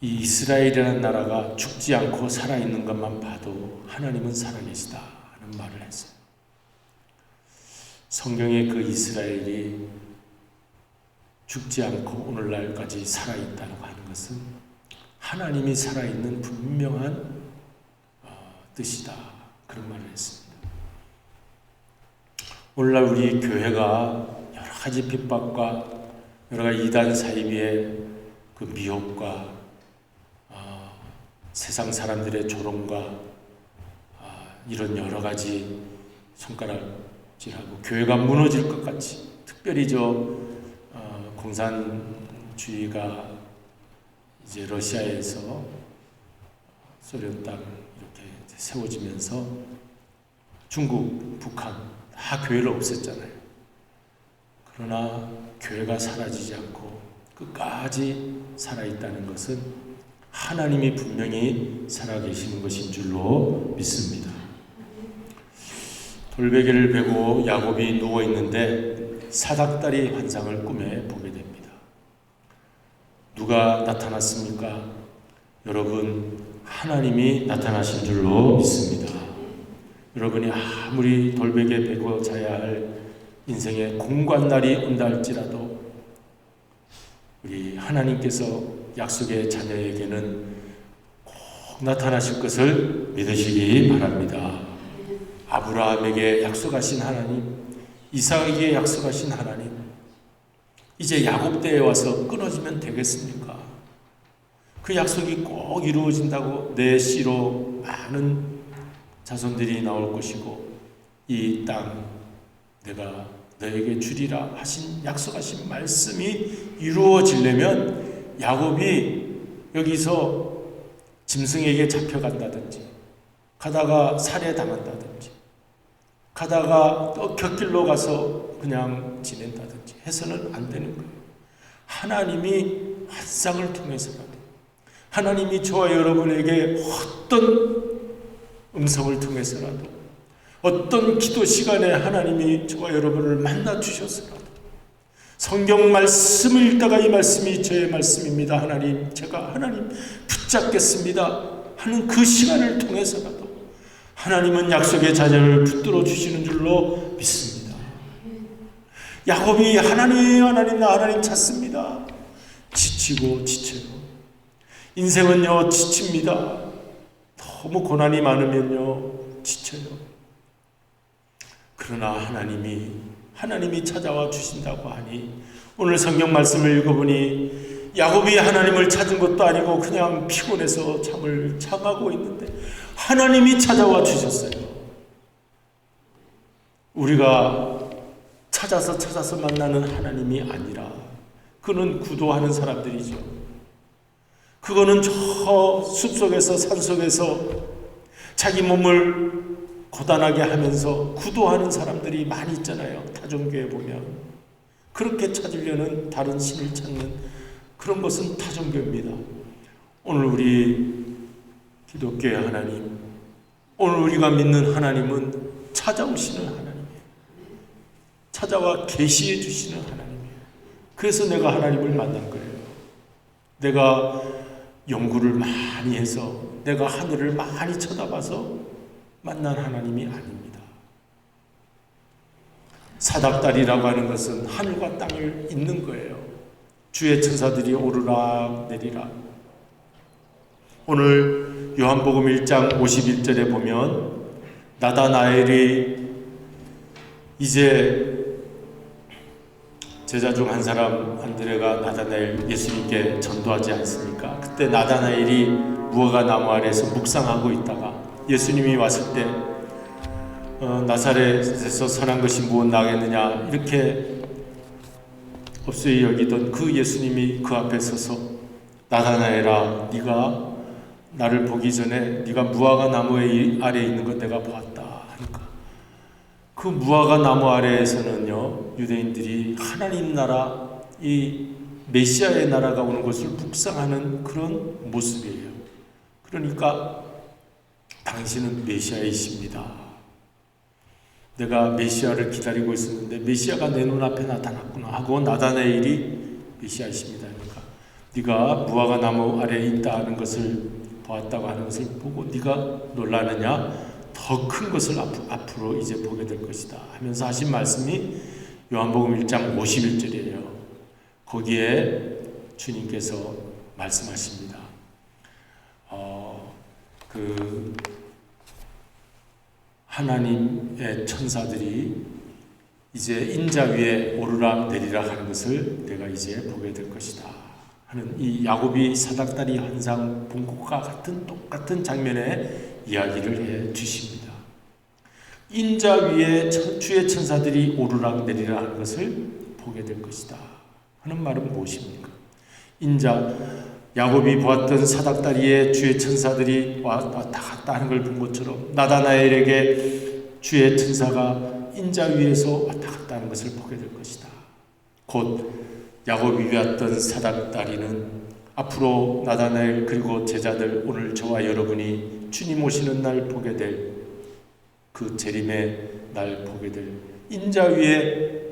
이 이스라엘이라는 나라가 죽지 않고 살아있는 것만 봐도 하나님은 살아계시다 하는 말을 했어요. 성경의 그 이스라엘이 죽지 않고 오늘날까지 살아있다고 하는 것은 하나님이 살아있는 분명한 뜻이다. 그런 말을 했습니다. 오늘날 우리 교회가 여러 가지 핍박과 여러 가지 이단 사이비의 그 미혹과 세상 사람들의 조롱과 이런 여러 가지 손가락질하고 교회가 무너질 것 같이 특별히 공산주의가 이제 러시아에서 소련 땅 이렇게 세워지면서 중국, 북한 다 교회를 없앴잖아요. 그러나 교회가 사라지지 않고 끝까지 살아있다는 것은 하나님이 분명히 살아계시는 것인 줄로 믿습니다. 돌베개를 베고 야곱이 누워있는데 사닥다리 환상을 꿈에 보게 됩니다. 누가 나타났습니까? 여러분, 하나님이 나타나신 줄로 믿습니다. 여러분이 아무리 돌베개 베고 자야 할 인생의 공관날이 온다 할지라도 우리 하나님께서 약속의 자녀에게는 꼭 나타나실 것을 믿으시기 바랍니다. 아브라함에게 약속하신 하나님, 이삭에게 약속하신 하나님, 이제 야곱 때에 와서 끊어지면 되겠습니까? 그 약속이 꼭 이루어진다고 내 씨로 많은 자손들이 나올 것이고 이 땅 내가 너에게 주리라 하신 약속하신 말씀이 이루어지려면 야곱이 여기서 짐승에게 잡혀간다든지 가다가 살해당한다든지 가다가 또 곁길로 가서 그냥 지낸다든지 해서는 안 되는 거예요. 하나님이 환상을 통해서라도 하나님이 저와 여러분에게 어떤 음성을 통해서라도 어떤 기도 시간에 하나님이 저와 여러분을 만나 주셨으라도 성경 말씀을 읽다가 이 말씀이 저의 말씀입니다. 하나님, 제가 하나님 붙잡겠습니다 하는 그 시간을 통해서라도 하나님은 약속의 자녀를 붙들어 주시는 줄로 믿습니다. 야곱이 하나님, 하나님, 나 하나님 찾습니다. 지치고 지쳐요. 인생은요 지칩니다. 너무 고난이 많으면요 지쳐요. 그러나 하나님이 찾아와 주신다고 하니 오늘 성경 말씀을 읽어보니 야곱이 하나님을 찾은 것도 아니고 그냥 피곤해서 잠을 청하고 있는데 하나님이 찾아와 주셨어요. 우리가 찾아서 만나는 하나님이 아니라 그는 구도하는 사람들이죠. 그거는 저 숲속에서 산속에서 자기 몸을 고단하게 하면서 구도하는 사람들이 많이 있잖아요. 타종교에 보면 그렇게 찾으려는 다른 신을 찾는 그런 것은 타종교입니다. 오늘 우리 기독교의 하나님, 오늘 우리가 믿는 하나님은 찾아오시는 하나님이에요. 찾아와 계시해 주시는 하나님이에요. 그래서 내가 하나님을 만난 거예요. 내가 연구를 많이 해서 내가 하늘을 많이 쳐다봐서 만난 하나님이 아닙니다. 사닥다리라고 하는 것은 하늘과 땅을 잇는 거예요. 주의 천사들이 오르락 내리락. 오늘 요한복음 1장 51절에 보면 나다나엘이 이제 제자 중 한 사람 안드레가 나다나엘 예수님께 전도하지 않습니까? 그때 나다나엘이 무화과 나무 아래에서 묵상하고 있다가 예수님이 왔을 때 나사렛에서 선한 것이 무엇 나겠느냐 이렇게 없이 여기던 그 예수님이 그 앞에 서서 나다나엘아, 네가 나를 보기 전에 네가 무화과 나무 아래에 있는 것 내가 보았다 하니까 그 무화과 나무 아래에서는요 유대인들이 하나님 나라, 이 메시아의 나라가 오는 것을 묵상하는 그런 모습이에요. 그러니까 당신은 메시아이십니다. 내가 메시아를 기다리고 있었는데 메시아가 내 눈앞에 나타났구나 하고 나다나엘이 메시아이십니다. 그러니까 네가 무화과 나무 아래에 있다 하는 것을 보았다고 하는 것을 보고 네가 놀라느냐? 더 큰 것을 앞으로 이제 보게 될 것이다 하면서 하신 말씀이 요한복음 1장 51절이에요. 거기에 주님께서 말씀하십니다. 하나님의 천사들이 이제 인자 위에 오르락 내리락 하는 것을 내가 이제 보게 될 것이다 하는 이 야곱이 사닥다리 환상 본 것과 같은 똑같은 장면의 이야기를 해 주십니다. 인자 위에 주의 천사들이 오르락 내리락 하는 것을 보게 될 것이다 하는 말은 무엇입니까? 인자, 야곱이 보았던 사닥다리에 주의 천사들이 왔다 갔다 하는 걸 본 것처럼 나다나엘에게 주의 천사가 인자 위에서 왔다 갔다 하는 것을 보게 될 것이다. 곧 야곱이 보았던 사닥다리는 앞으로 나다나엘 그리고 제자들, 오늘 저와 여러분이 주님 오시는 날 보게 될 그 재림의 날 보게 될 인자 위에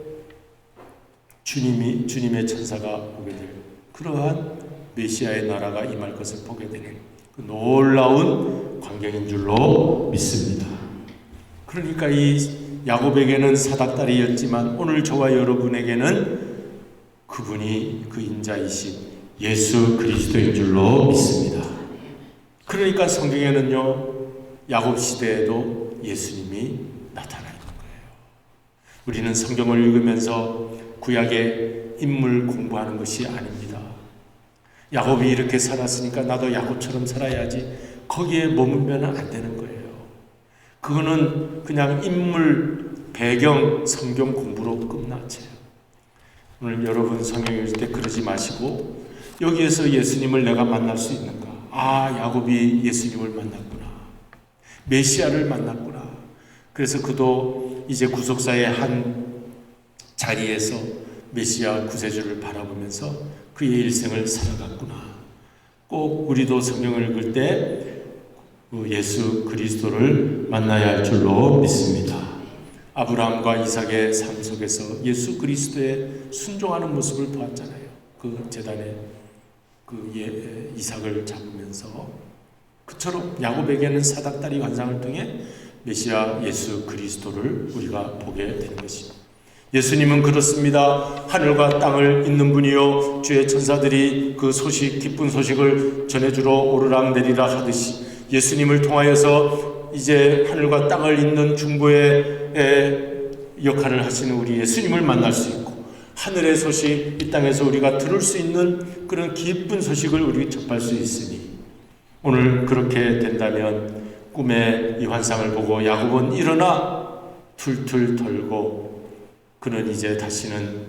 주님의 천사가 오게 될 그러한 메시아의 나라가 임할 것을 보게 되는 그 놀라운 광경인 줄로 믿습니다. 그러니까 이 야곱에게는 사닥다리였지만 오늘 저와 여러분에게는 그분이 그 인자이신 예수 그리스도인 줄로 믿습니다. 그러니까 성경에는요, 야곱 시대에도 예수님이 나타나 있는 거예요. 우리는 성경을 읽으면서 구약의 인물 공부하는 것이 아닙니다. 야곱이 이렇게 살았으니까 나도 야곱처럼 살아야지, 거기에 머물면 안 되는 거예요. 그거는 그냥 인물 배경 성경 공부로 끝나죠. 오늘 여러분 성경 읽을 때 그러지 마시고 여기에서 예수님을 내가 만날 수 있는가? 아, 야곱이 예수님을 만났구나. 메시아를 만났구나. 그래서 그도 이제 구속사의 한 자리에서 메시아 구세주를 바라보면서 그의 일생을 살아갔구나. 꼭 우리도 성경을 읽을 때 예수 그리스도를 만나야 할 줄로 믿습니다. 아브라함과 이삭의 삶 속에서 예수 그리스도의 순종하는 모습을 보았잖아요. 그 제단에 이삭을 잡으면서 그처럼 야곱에게는 사닥다리 환상을 통해 메시아 예수 그리스도를 우리가 보게 되는 것입니다. 예수님은 그렇습니다. 하늘과 땅을 잇는 분이요 주의 천사들이 그 소식, 기쁜 소식을 전해주러 오르락내리락 하듯이 예수님을 통하여서 이제 하늘과 땅을 잇는 중보의 역할을 하시는 우리 예수님을 만날 수 있고, 하늘의 소식, 이 땅에서 우리가 들을 수 있는 그런 기쁜 소식을 우리 접할 수 있으니, 오늘 그렇게 된다면 꿈의 이 환상을 보고 야곱은 일어나 툴툴 털고, 그는 이제 다시는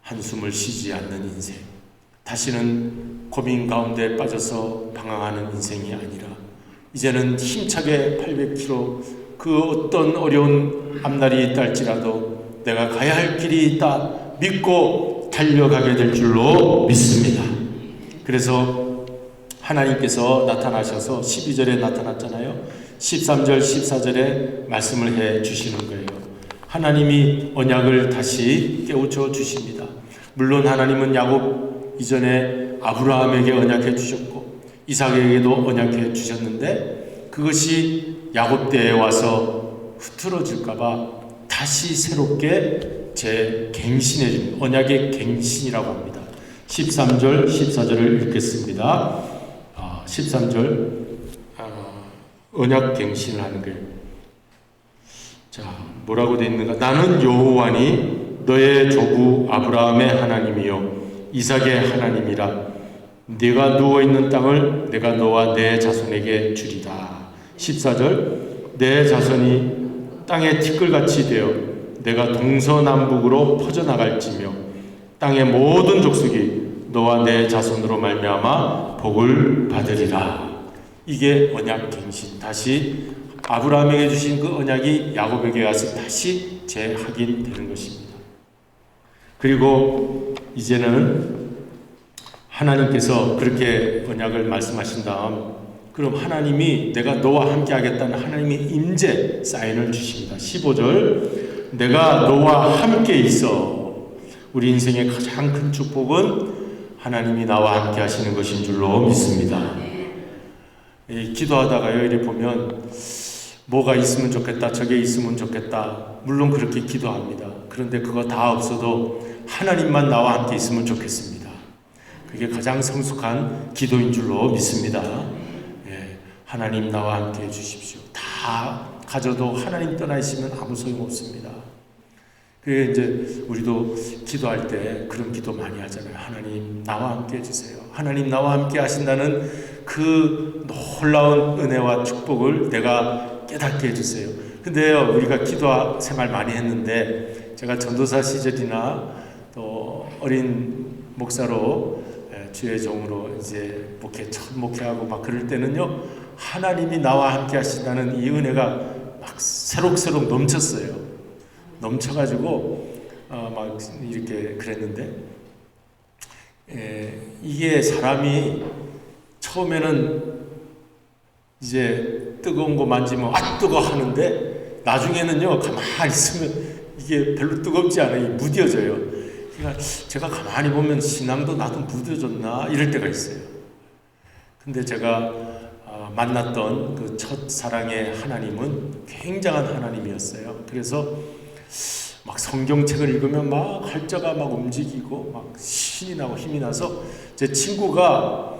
한숨을 쉬지 않는 인생, 다시는 고민 가운데 빠져서 방황하는 인생이 아니라 이제는 힘차게 800km 그 어떤 어려운 앞날이 있다 할지라도 내가 가야 할 길이 있다 믿고 달려가게 될 줄로 믿습니다. 그래서 하나님께서 나타나셔서 12절에 나타났잖아요. 13절 14절에 말씀을 해 주시는 거예요. 하나님이 언약을 다시 깨우쳐 주십니다. 물론 하나님은 야곱 이전에 아브라함에게 언약해 주셨고 이삭에게도 언약해 주셨는데 그것이 야곱 때에 와서 흐트러질까봐 다시 새롭게 재갱신해 줍니다. 언약의 갱신이라고 합니다. 13절 14절을 읽겠습니다. 13절 언약 갱신을 하는 거예요. 자, 뭐라고 되어 있는가? 나는 여호와니 너의 조부 아브라함의 하나님이요 이삭의 하나님이라. 네가 누워있는 땅을 내가 너와 내 자손에게 주리다. 14절 내 자손이 땅의 티끌같이 되어 내가 동서남북으로 퍼져나갈지며 땅의 모든 족속이 너와 내 자손으로 말미암아 복을 받으리라. 이게 언약 갱신, 다시 아브라함에게 주신 그 언약이 야곱에게 와서 다시 재확인되는 것입니다. 그리고 이제는 하나님께서 그렇게 언약을 말씀하신 다음, 그럼 하나님이 내가 너와 함께 하겠다는 하나님의 임재 사인을 주십니다. 15절 내가 너와 함께 있어. 우리 인생의 가장 큰 축복은 하나님이 나와 함께 하시는 것인 줄로 믿습니다. 기도하다가요, 이래 보면 뭐가 있으면 좋겠다, 저게 있으면 좋겠다, 물론 그렇게 기도합니다. 그런데 그거 다 없어도 하나님만 나와 함께 있으면 좋겠습니다. 그게 가장 성숙한 기도인 줄로 믿습니다. 하나님 나와 함께 해주십시오. 다 가져도 하나님 떠나 있으면 아무 소용 없습니다. 그게 이제 우리도 기도할 때 그런 기도 많이 하잖아요. 하나님 나와 함께 해주세요. 하나님 나와 함께 하신다는 그 놀라운 은혜와 축복을 내가 깨닫게 해주세요. 근데요, 우리가 기도 생활 많이 했는데 제가 전도사 시절이나 또 어린 목사로 주의 종으로 이제 첫 목회하고 막 그럴 때는요, 하나님이 나와 함께 하신다는 이 은혜가 막 새록새록 넘쳤어요. 넘쳐가지고 막 이렇게 그랬는데, 이게 사람이 처음에는 이제 뜨거운 거 만지면 뜨거 하는데, 나중에는요 가만히 있으면 이게 별로 뜨겁지 않아요. 무뎌져요. 그러니까 제가 가만히 보면 신앙도 나도 무뎌졌나 이럴 때가 있어요. 근데 제가 만났던 그 첫 사랑의 하나님은 굉장한 하나님이었어요. 그래서 막 성경책을 읽으면 막 활자가 막 움직이고 막 신이 나고 힘이 나서, 제 친구가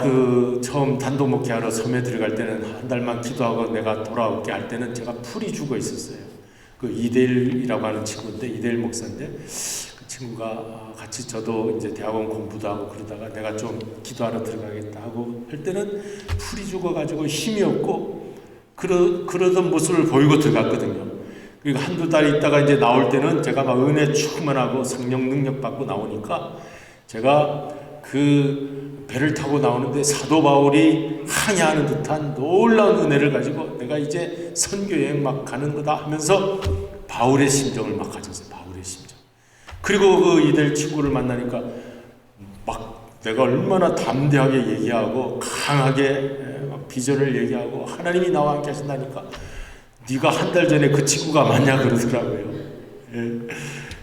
그 처음 단독 목회하러 섬에 들어갈 때는 한 달만 기도하고 내가 돌아올게 할 때는 제가 풀이 죽어 있었어요. 그 이대일이라고 하는 친구인데, 이대일 목사인데, 그 친구가 같이 저도 이제 대학원 공부도 하고 그러다가 내가 좀 기도하러 들어가겠다 하고 할 때는 풀이 죽어가지고 힘이 없고 그러던 모습을 보이고 들어갔거든요. 그리고 한두 달 있다가 이제 나올 때는 제가 막 은혜 충만하고 성령 능력 받고 나오니까, 제가 그 배를 타고 나오는데 사도 바울이 항해하는 듯한 놀라운 은혜를 가지고 내가 이제 선교여행 막 가는 거다 하면서 바울의 심정을 막 가졌어요. 바울의 심정. 그리고 그 이들 친구를 만나니까 막 내가 얼마나 담대하게 얘기하고 강하게 막 비전을 얘기하고 하나님이 나와 함께 하신다니까, 네가 한 달 전에 그 친구가 맞냐 그러더라고요.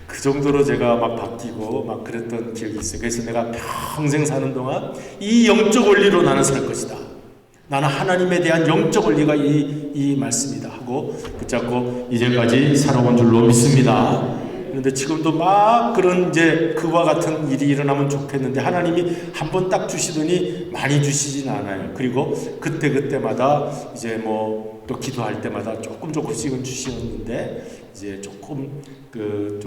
그 정도로 제가 막 바뀌고 막 그랬던 기억이 있어요. 그래서 내가 평생 사는 동안 이 영적 원리로 나는 살 것이다. 나는 하나님에 대한 영적 원리가 이 말씀이다 하고 붙잡고 이제까지 살아온 줄로 믿습니다. 그런데 지금도 막 그런 이제 그와 같은 일이 일어나면 좋겠는데, 하나님이 한 번 딱 주시더니 많이 주시진 않아요. 그리고 그때마다 이제 뭐 또 기도할 때마다 조금씩은 주시었는데, 이제 조금 그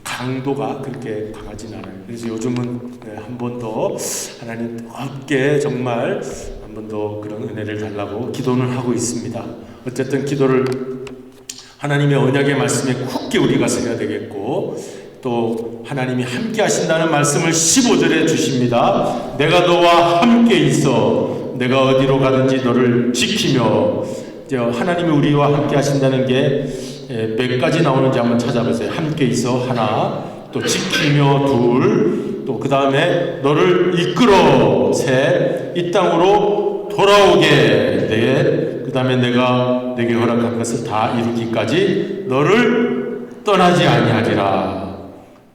강도가 그렇게 강하진 않아요. 그래서 요즘은 한 번 더 하나님 함께 정말 한 번 더 그런 은혜를 달라고 기도는 하고 있습니다. 어쨌든 기도를 하나님의 언약의 말씀에 굳게 우리가 서야 되겠고, 또 하나님이 함께 하신다는 말씀을 15절에 주십니다. 내가 너와 함께 있어 내가 어디로 가든지 너를 지키며. 하나님이 우리와 함께 하신다는 게 몇 가지 나오는지 한번 찾아보세요. 함께 있어 하나, 또 지키며 둘, 또 그 다음에 너를 이끌어 셋, 이 땅으로 돌아오게 넷, 그 다음에 내가 내게 허락한 것을 다 이루기까지 너를 떠나지 아니하리라.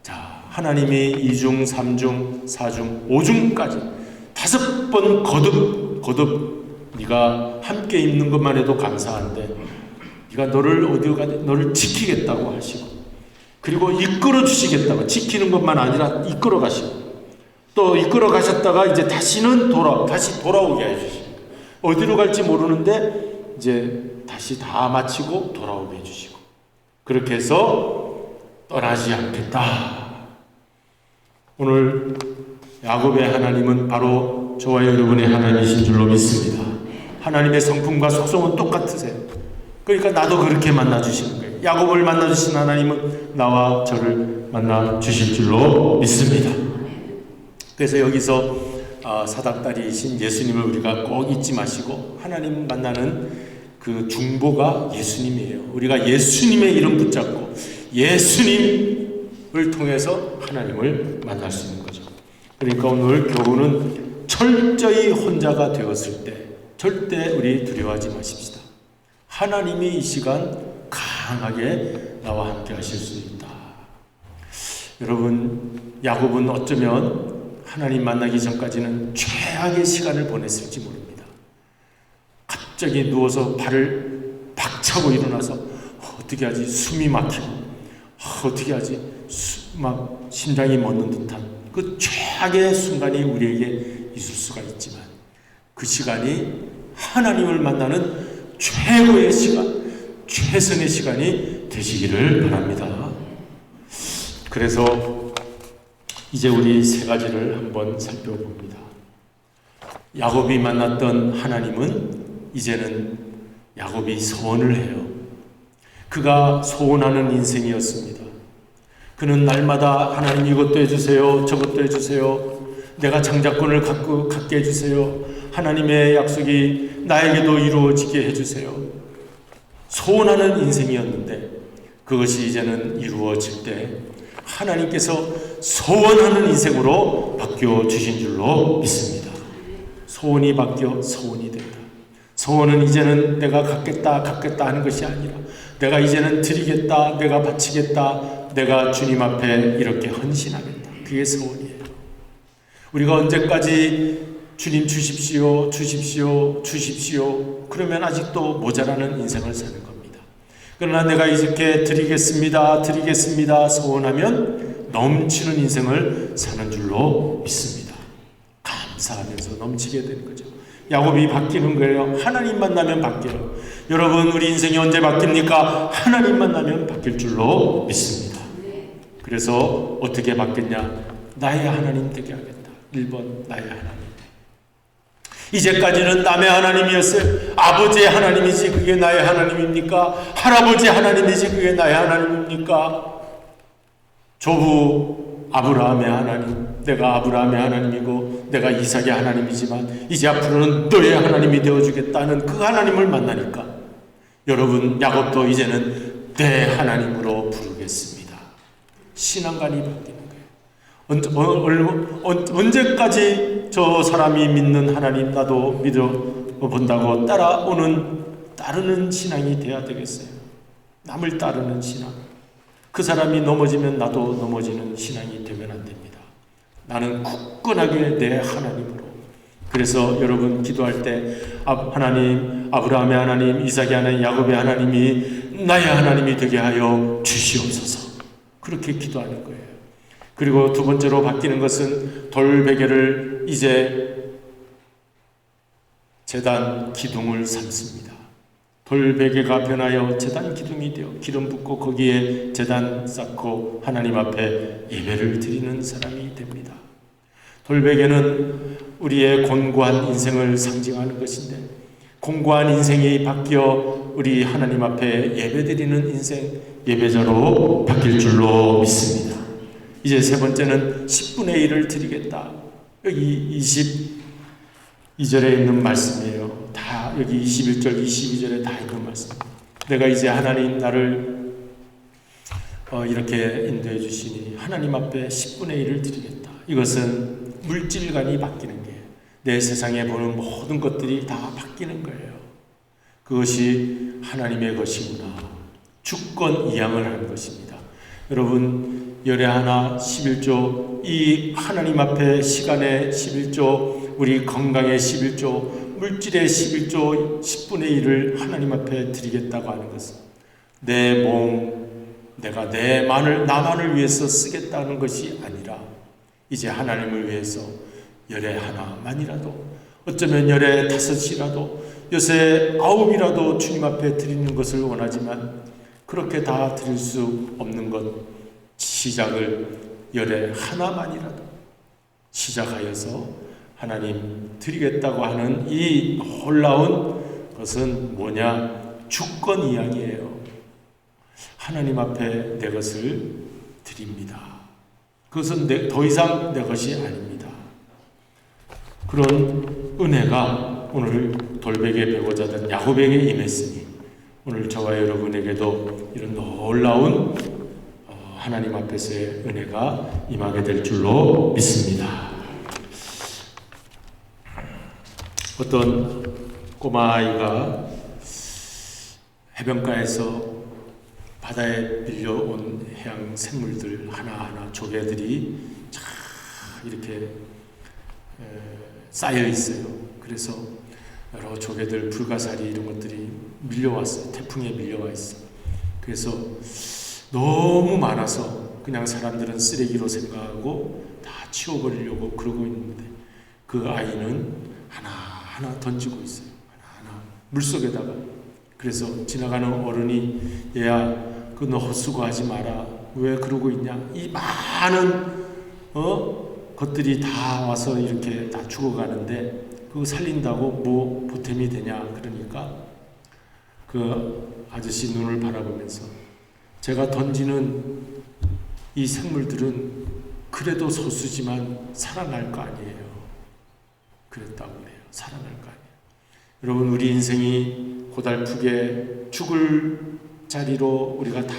자, 하나님이 2중, 3중, 4중, 5중까지 5번 거듭 네가 함께 있는 것만 해도 감사한데, 네가 너를 어디로 가든 너를 지키겠다고 하시고, 그리고 이끌어 주시겠다고, 지키는 것만 아니라 이끌어 가시고, 또 이끌어 가셨다가 이제 다시 돌아오게 해주시고, 어디로 갈지 모르는데 이제 다시 다 마치고 돌아오게 해주시고, 그렇게 해서 떠나지 않겠다. 오늘 야곱의 하나님은 바로 저와 여러분의 하나님이신 줄로 믿습니다. 하나님의 성품과 속성은 똑같으세요. 그러니까 나도 그렇게 만나주시는 거예요. 야곱을 만나주신 하나님은 나와 저를 만나주실 줄로 믿습니다. 그래서 여기서 사닥다리이신 예수님을 우리가 꼭 잊지 마시고, 하나님 만나는 그 중보가 예수님이에요. 우리가 예수님의 이름 붙잡고 예수님을 통해서 하나님을 만날 수 있는 거죠. 그러니까 오늘 교훈은 철저히 혼자가 되었을 때 절대 우리 두려워하지 마십시다. 하나님이 이 시간 강하게 나와 함께 하실 수 있다. 여러분, 야곱은 어쩌면 하나님 만나기 전까지는 최악의 시간을 보냈을지 모릅니다. 갑자기 누워서 발을 박차고 일어나서 어떻게 하지? 숨이 막히고 어떻게 하지? 막 심장이 멎는 듯한 그 최악의 순간이 우리에게 있을 수가 있지만, 그 시간이 하나님을 만나는 최고의 시간, 최선의 시간이 되시기를 바랍니다. 그래서 이제 우리 세 가지를 한번 살펴봅니다. 야곱이 만났던 하나님은 이제는 야곱이 소원을 해요. 그가 소원하는 인생이었습니다. 그는 날마다 하나님 이것도 해주세요, 저것도 해주세요, 내가 장자권을 갖게 해주세요. 하나님의 약속이 나에게도 이루어지게 해주세요. 소원하는 인생이었는데 그것이 이제는 이루어질 때 하나님께서 소원하는 인생으로 바뀌어 주신 줄로 믿습니다. 소원이 바뀌어 서원이 된다. 소원은 이제는 내가 갖겠다 하는 것이 아니라 내가 이제는 드리겠다, 내가 바치겠다, 내가 주님 앞에 이렇게 헌신하겠다. 그게 소원이에요. 우리가 언제까지 주님 주십시오, 주십시오, 주십시오 그러면 아직도 모자라는 인생을 사는 겁니다. 그러나 내가 이렇게 드리겠습니다 소원하면 넘치는 인생을 사는 줄로 믿습니다. 감사하면서 넘치게 되는 거죠. 야곱이 바뀌는 거예요. 하나님 만나면 바뀌어요. 여러분, 우리 인생이 언제 바뀝니까? 하나님 만나면 바뀔 줄로 믿습니다. 그래서 어떻게 바뀌냐? 나의 하나님 되게 하겠다. 1번 나의 하나님. 이제까지는 남의 하나님이었어요. 아버지의 하나님이지 그게 나의 하나님입니까? 할아버지 하나님이지 그게 나의 하나님입니까? 조부 아브라함의 하나님, 내가 아브라함의 하나님이고 내가 이삭의 하나님이지만 이제 앞으로는 너의 하나님이 되어주겠다는 그 하나님을 만나니까 여러분, 야곱도 이제는 내 하나님으로 부르겠습니다. 신앙관이 바뀌는 거예요. 언제까지 저 사람이 믿는 하나님 나도 믿어본다고 따르는 신앙이 돼야 되겠어요? 남을 따르는 신앙. 그 사람이 넘어지면 나도 넘어지는 신앙이 되면 안 됩니다. 나는 굳건하게 내 하나님으로. 그래서 여러분 기도할 때 하나님, 아브라함의 하나님, 이삭의 하나님, 야곱의 하나님이 나의 하나님이 되게 하여 주시옵소서. 그렇게 기도하는 거예요. 그리고 두 번째로 바뀌는 것은 돌베개를 이제 제단 기둥을 삼습니다. 돌베개가 변하여 제단 기둥이 되어 기름 붓고 거기에 제단 쌓고 하나님 앞에 예배를 드리는 사람이 됩니다. 돌베개는 우리의 곤고한 인생을 상징하는 것인데 곤고한 인생이 바뀌어 우리 하나님 앞에 예배드리는 인생, 예배자로 바뀔 줄로 믿습니다. 이제 세 번째는 10분의 1을 드리겠다. 여기 22절에 있는 말씀이에요. 다 여기 21절, 22절에 다 있는 말씀. 내가 이제 하나님 나를 이렇게 인도해 주시니 하나님 앞에 10분의 1을 드리겠다. 이것은 물질관이 바뀌는 게 내 세상에 보는 모든 것들이 다 바뀌는 거예요. 그것이 하나님의 것이구나. 주권 이양을 하는 것입니다. 여러분, 열의 하나 11조, 이 하나님 앞에 시간의 11조, 우리 건강의 11조, 물질의 11조, 10분의 1을 하나님 앞에 드리겠다고 하는 것은 내 몸, 내가 나만을 위해서 쓰겠다는 것이 아니라 이제 하나님을 위해서 열의 하나만이라도, 어쩌면 열의 5이라도, 요새 9이라도 주님 앞에 드리는 것을 원하지만 그렇게 다 드릴 수 없는 것, 시작을 열의 하나만이라도 시작하여서 하나님 드리겠다고 하는 이 놀라운 것은 뭐냐? 주권 이양이에요. 하나님 앞에 내 것을 드립니다. 그것은 더 이상 내 것이 아닙니다. 그런 은혜가 오늘 돌베개 배고자던 야곱에게 임했으니 오늘 저와 여러분에게도 이런 놀라운 하나님 앞에서의 은혜가 임하게 될 줄로 믿습니다. 어떤 꼬마아이가 해변가에서 바다에 밀려온 해양 생물들 하나하나 조개들이 쫙 이렇게 쌓여 있어요. 그래서 여러 조개들, 불가사리 이런 것들이 밀려왔어요. 태풍에 밀려와 있어요. 그래서 너무 많아서 그냥 사람들은 쓰레기로 생각하고 다 치워버리려고 그러고 있는데 그 아이는 하나하나 던지고 있어요. 하나하나 물속에다가. 그래서 지나가는 어른이 얘야 그거 너 헛수고하지 마라. 왜 그러고 있냐. 이 많은 것들이 다 와서 이렇게 다 죽어가는데 그거 살린다고 뭐 보탬이 되냐. 그러니까 그 아저씨 눈을 바라보면서 제가 던지는 이 생물들은 그래도 소수지만 살아날 거 아니에요. 그랬다고 그래요. 살아날 거 아니에요. 여러분, 우리 인생이 고달프게 죽을 자리로 우리가 다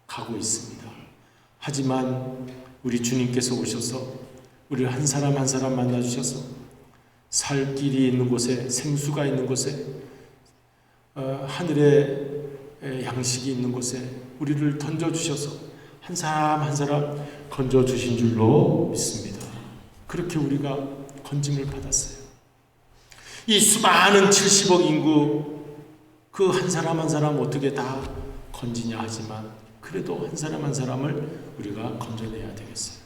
가고 있습니다. 하지만 우리 주님께서 오셔서 우리를 한 사람 한 사람 만나주셔서 살 길이 있는 곳에, 생수가 있는 곳에, 하늘에 양식이 있는 곳에 우리를 던져주셔서 한 사람 한 사람 건져주신 줄로 믿습니다. 그렇게 우리가 건짐을 받았어요. 이 수많은 70억 인구 그 한 사람 한 사람 어떻게 다 건지냐 하지만 그래도 한 사람 한 사람을 우리가 건져내야 되겠어요.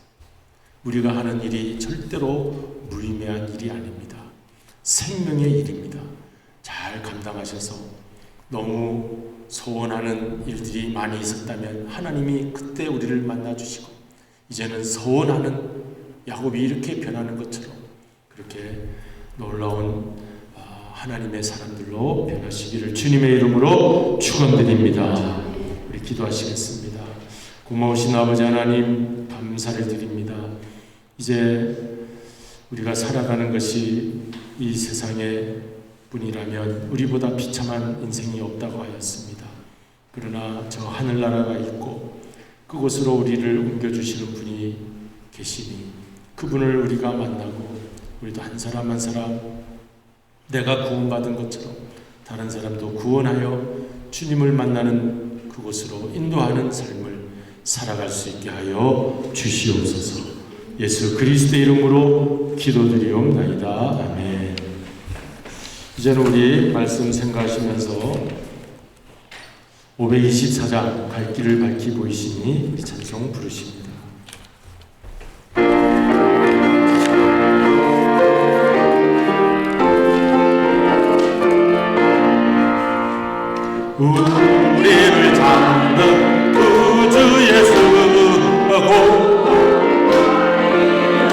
우리가 하는 일이 절대로 무의미한 일이 아닙니다. 생명의 일입니다. 잘 감당하셔서 너무 소원하는 일들이 많이 있었다면 하나님이 그때 우리를 만나주시고 이제는 소원하는 야곱이 이렇게 변하는 것처럼 그렇게 놀라운 하나님의 사람들로 변하시기를 주님의 이름으로 축원드립니다. 우리 기도하시겠습니다. 고마우신 아버지 하나님 감사를 드립니다. 이제 우리가 살아가는 것이 이 세상의 뿐이라면 우리보다 비참한 인생이 없다고 하였습니다. 그러나 저 하늘나라가 있고 그곳으로 우리를 옮겨주시는 분이 계시니 그분을 우리가 만나고 우리도 한 사람 한 사람 내가 구원받은 것처럼 다른 사람도 구원하여 주님을 만나는 그곳으로 인도하는 삶을 살아갈 수 있게 하여 주시옵소서. 예수 그리스도의 이름으로 기도드리옵나이다. 아멘. 이제는 우리 말씀 생각하시면서 524장 갈 길을 밝히 보이시니 찬송 부르십니다. 우리를 잡는 구주 예수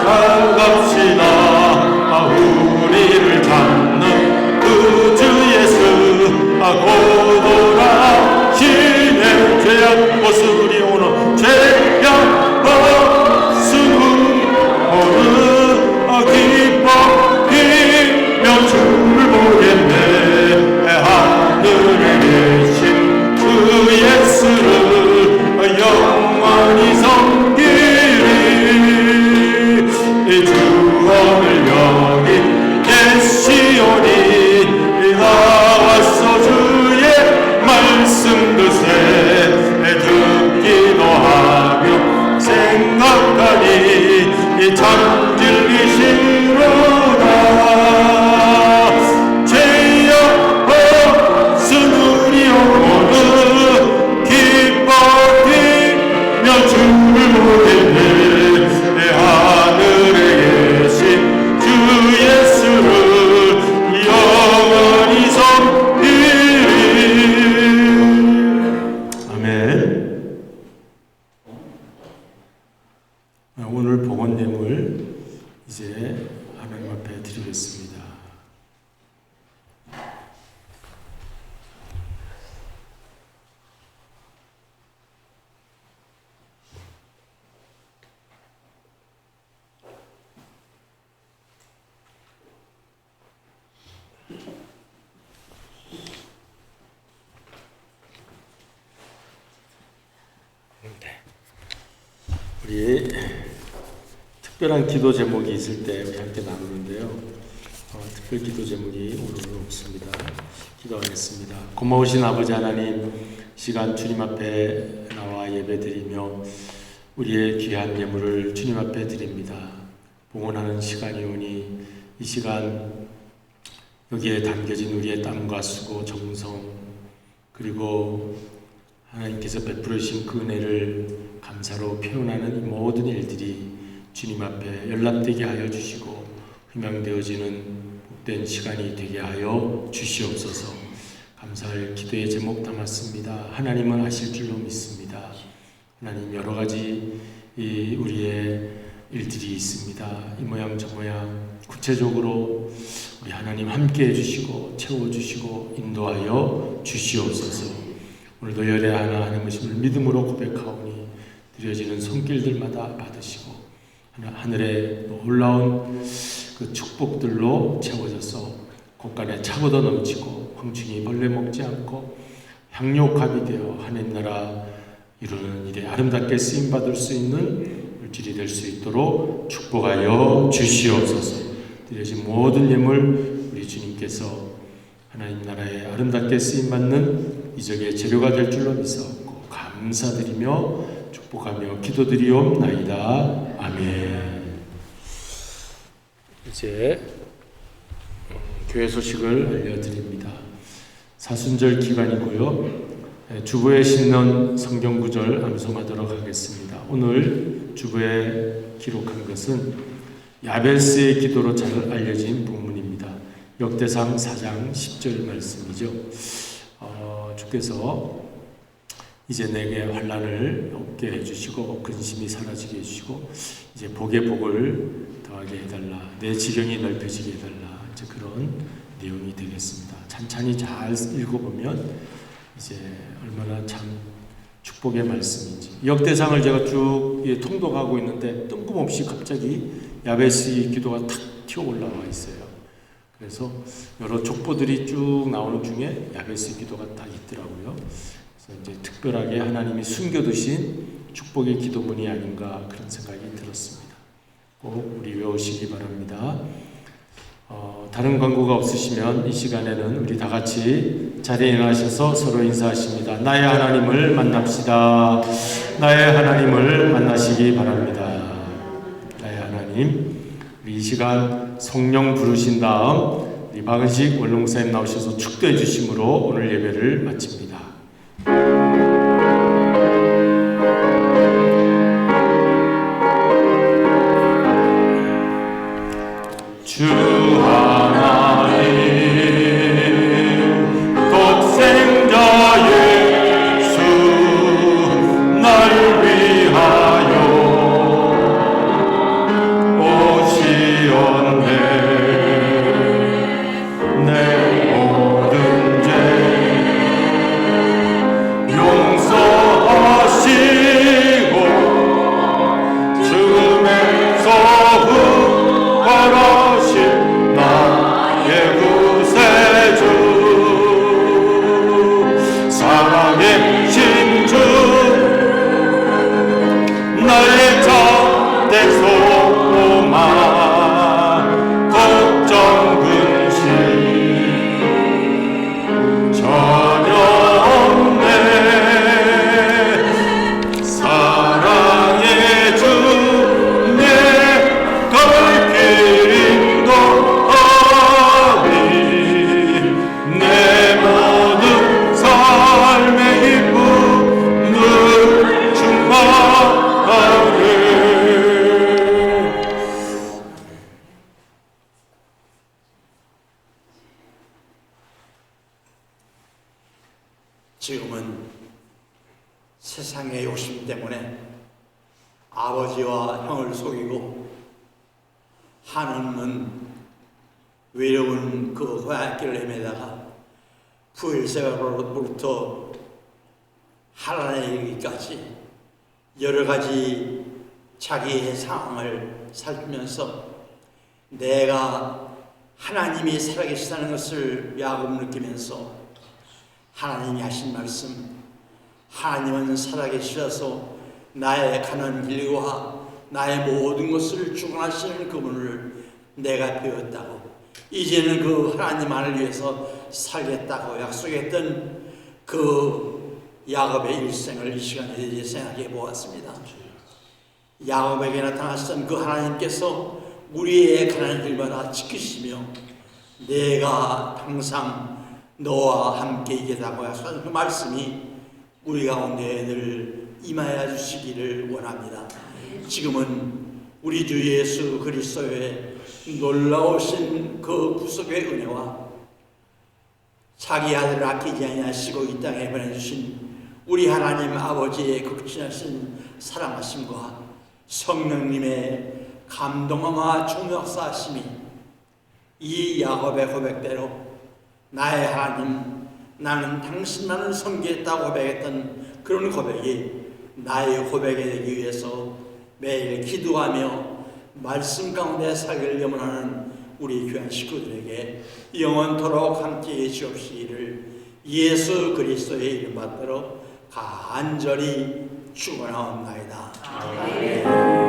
반갑시다. 우리를 잡는 구주 예수 고도하시네. 죄악 벗으리 오는 죄악 벗으리 오는 기뻐 뛰며 주를 보겠네. 하늘에 계신 그 예수를 영원히 섬기리. 주원을 여기 계시오니 나와서 주의 말씀 드세. 듣기도 하며 생각하니 참 진리시로다. 죄악 벗은 우리 영혼은 기뻐 뛰며 주를 보겠네. 하늘에 계신 주 예수를 영원히 섬기리. 아멘. 오늘 복원 예물 이제 하나님 앞에 드리겠습니다. 우리 특별한 기도 제목이 있을 때 우리 함께 나누는데요. 특별 기도 제목이 오늘은 없습니다. 기도하겠습니다. 고마우신 아버지 하나님, 시간 주님 앞에 나와 예배드리며 우리의 귀한 예물을 주님 앞에 드립니다. 봉헌하는 시간이 오니 이 시간 여기에 담겨진 우리의 땀과 수고, 정성, 그리고 하나님께서 베풀어 주신 그 은혜를 감사로 표현하는 이 모든 일들이 주님 앞에 연락되게 하여 주시고 희망되어지는 복된 시간이 되게 하여 주시옵소서. 감사할 기도의 제목 담았습니다. 하나님은 아실 줄로 믿습니다. 하나님, 여러 가지 우리의 일들이 있습니다. 이 모양 저 모양 구체적으로 우리 하나님 함께 해주시고 채워주시고 인도하여 주시옵소서. 오늘도 열애 하나 하나님의 심을 믿음으로 고백하오니 드려지는 손길들마다 받으시고 하늘의 놀라운 그 축복들로 채워져서 곳간에 차고도 넘치고 황충이 벌레 먹지 않고 향료갑이 되어 하나님 나라 이루는 일에 아름답게 쓰임받을 수 있는 물질이 될 수 있도록 축복하여 주시옵소서. 드려진 모든 예물 우리 주님께서 하나님 나라에 아름답게 쓰임받는 이적의 재료가 될 줄로 믿사옵고 감사드리며 축복하며 기도드리옵나이다. 아멘. 이제 교회 소식을 알려드립니다. 사순절 기간이고요. 주보에 싣는 성경 구절 암송하도록 하겠습니다. 오늘 주보에 기록한 것은 야베스의 기도로 잘 알려진 부문입니다. 역대상 4장 10절 말씀이죠. 주께서 이제 내게 환난을 없게 해주시고 근심이 사라지게 해주시고 이제 복의 복을 더하게 해달라, 내 지경이 넓혀지게 해달라, 이제 그런 내용이 되겠습니다. 찬찬히 잘 읽어보면 이제 얼마나 참 축복의 말씀인지. 역대상을 제가 쭉 통독하고 있는데 뜬금없이 갑자기 야베스의 기도가 탁 튀어 올라와 있어요. 그래서 여러 족보들이 쭉 나오는 중에 야베스의 기도가 딱 있더라고요. 그래서 이제 특별하게 하나님이 숨겨두신 축복의 기도문이 아닌가 그런 생각이 들었습니다. 꼭 우리 외우시기 바랍니다. 다른 광고가 없으시면 이 시간에는 우리 다 같이 자리에 일어나셔서 서로 인사하십니다. 나의 하나님을 만납시다. 나의 하나님을 만나시기 바랍니다. 나의 하나님, 우리 이 시간 성령 부르신 다음 우리 박은식 원롱사님 나오셔서 축도해 주심으로 오늘 예배를 마칩니다. 주 하나님 독생자 예수 날 위하여 오시었네. 내 모든 죄 용서하시고 죽음에서 부활하신 나의 구세주 살아계신 주 나의 자택 소망 걱정 근심 전혀 없네. 사랑의 주 내 갈 길도 아니 내 모든 삶의 기쁨 늘 충만하네. 지금은 세상의 욕심 때문에 아버지와 형을 속이고 한없는 외로운 그 고향길을 헤매다가 부엘세바로부터 하란에 이르기까지 여러 가지 자기의 상황을 살피면서 내가 하나님이 살아계시다는 것을 야곱 느끼면서 하나님이 하신 말씀, 하나님은 살아계시셔서 나의 가는 길과 나의 모든 것을 주관하시는 그분을 내가 배웠다고, 이제는 그 하나님만을 위해서 살겠다고 약속했던 그 야곱의 일생을 이 시간에 이제 생각해 보았습니다. 야곱에게 나타나셨던 그 하나님께서 우리의 가는 길마다 지키시며 내가 항상 너와 함께 있겠다고 약속한 그 말씀이 우리 가운데 늘 임하여 주시기를 원합니다. 지금은 우리 주 예수 그리스도의 놀라우신 그 구속의 은혜와 자기 아들을 아끼지 아니하시고 이 땅에 보내주신 우리 하나님 아버지의 극진하신 사랑하심과 성령님의 감동함과 총역사하심이 이 야곱의 고백대로 나의 하나님, 나는 당신만을 섬기겠다고 고백했던 그런 고백이 나의 고백이 되기 위해서 매일 기도하며 말씀 가운데 살기를 염원하는 우리 귀한 식구들에게 영원토록 함께 계시옵시기를 예수 그리스도의 이름 받들어 간절히 축원하옵나이다. 아멘.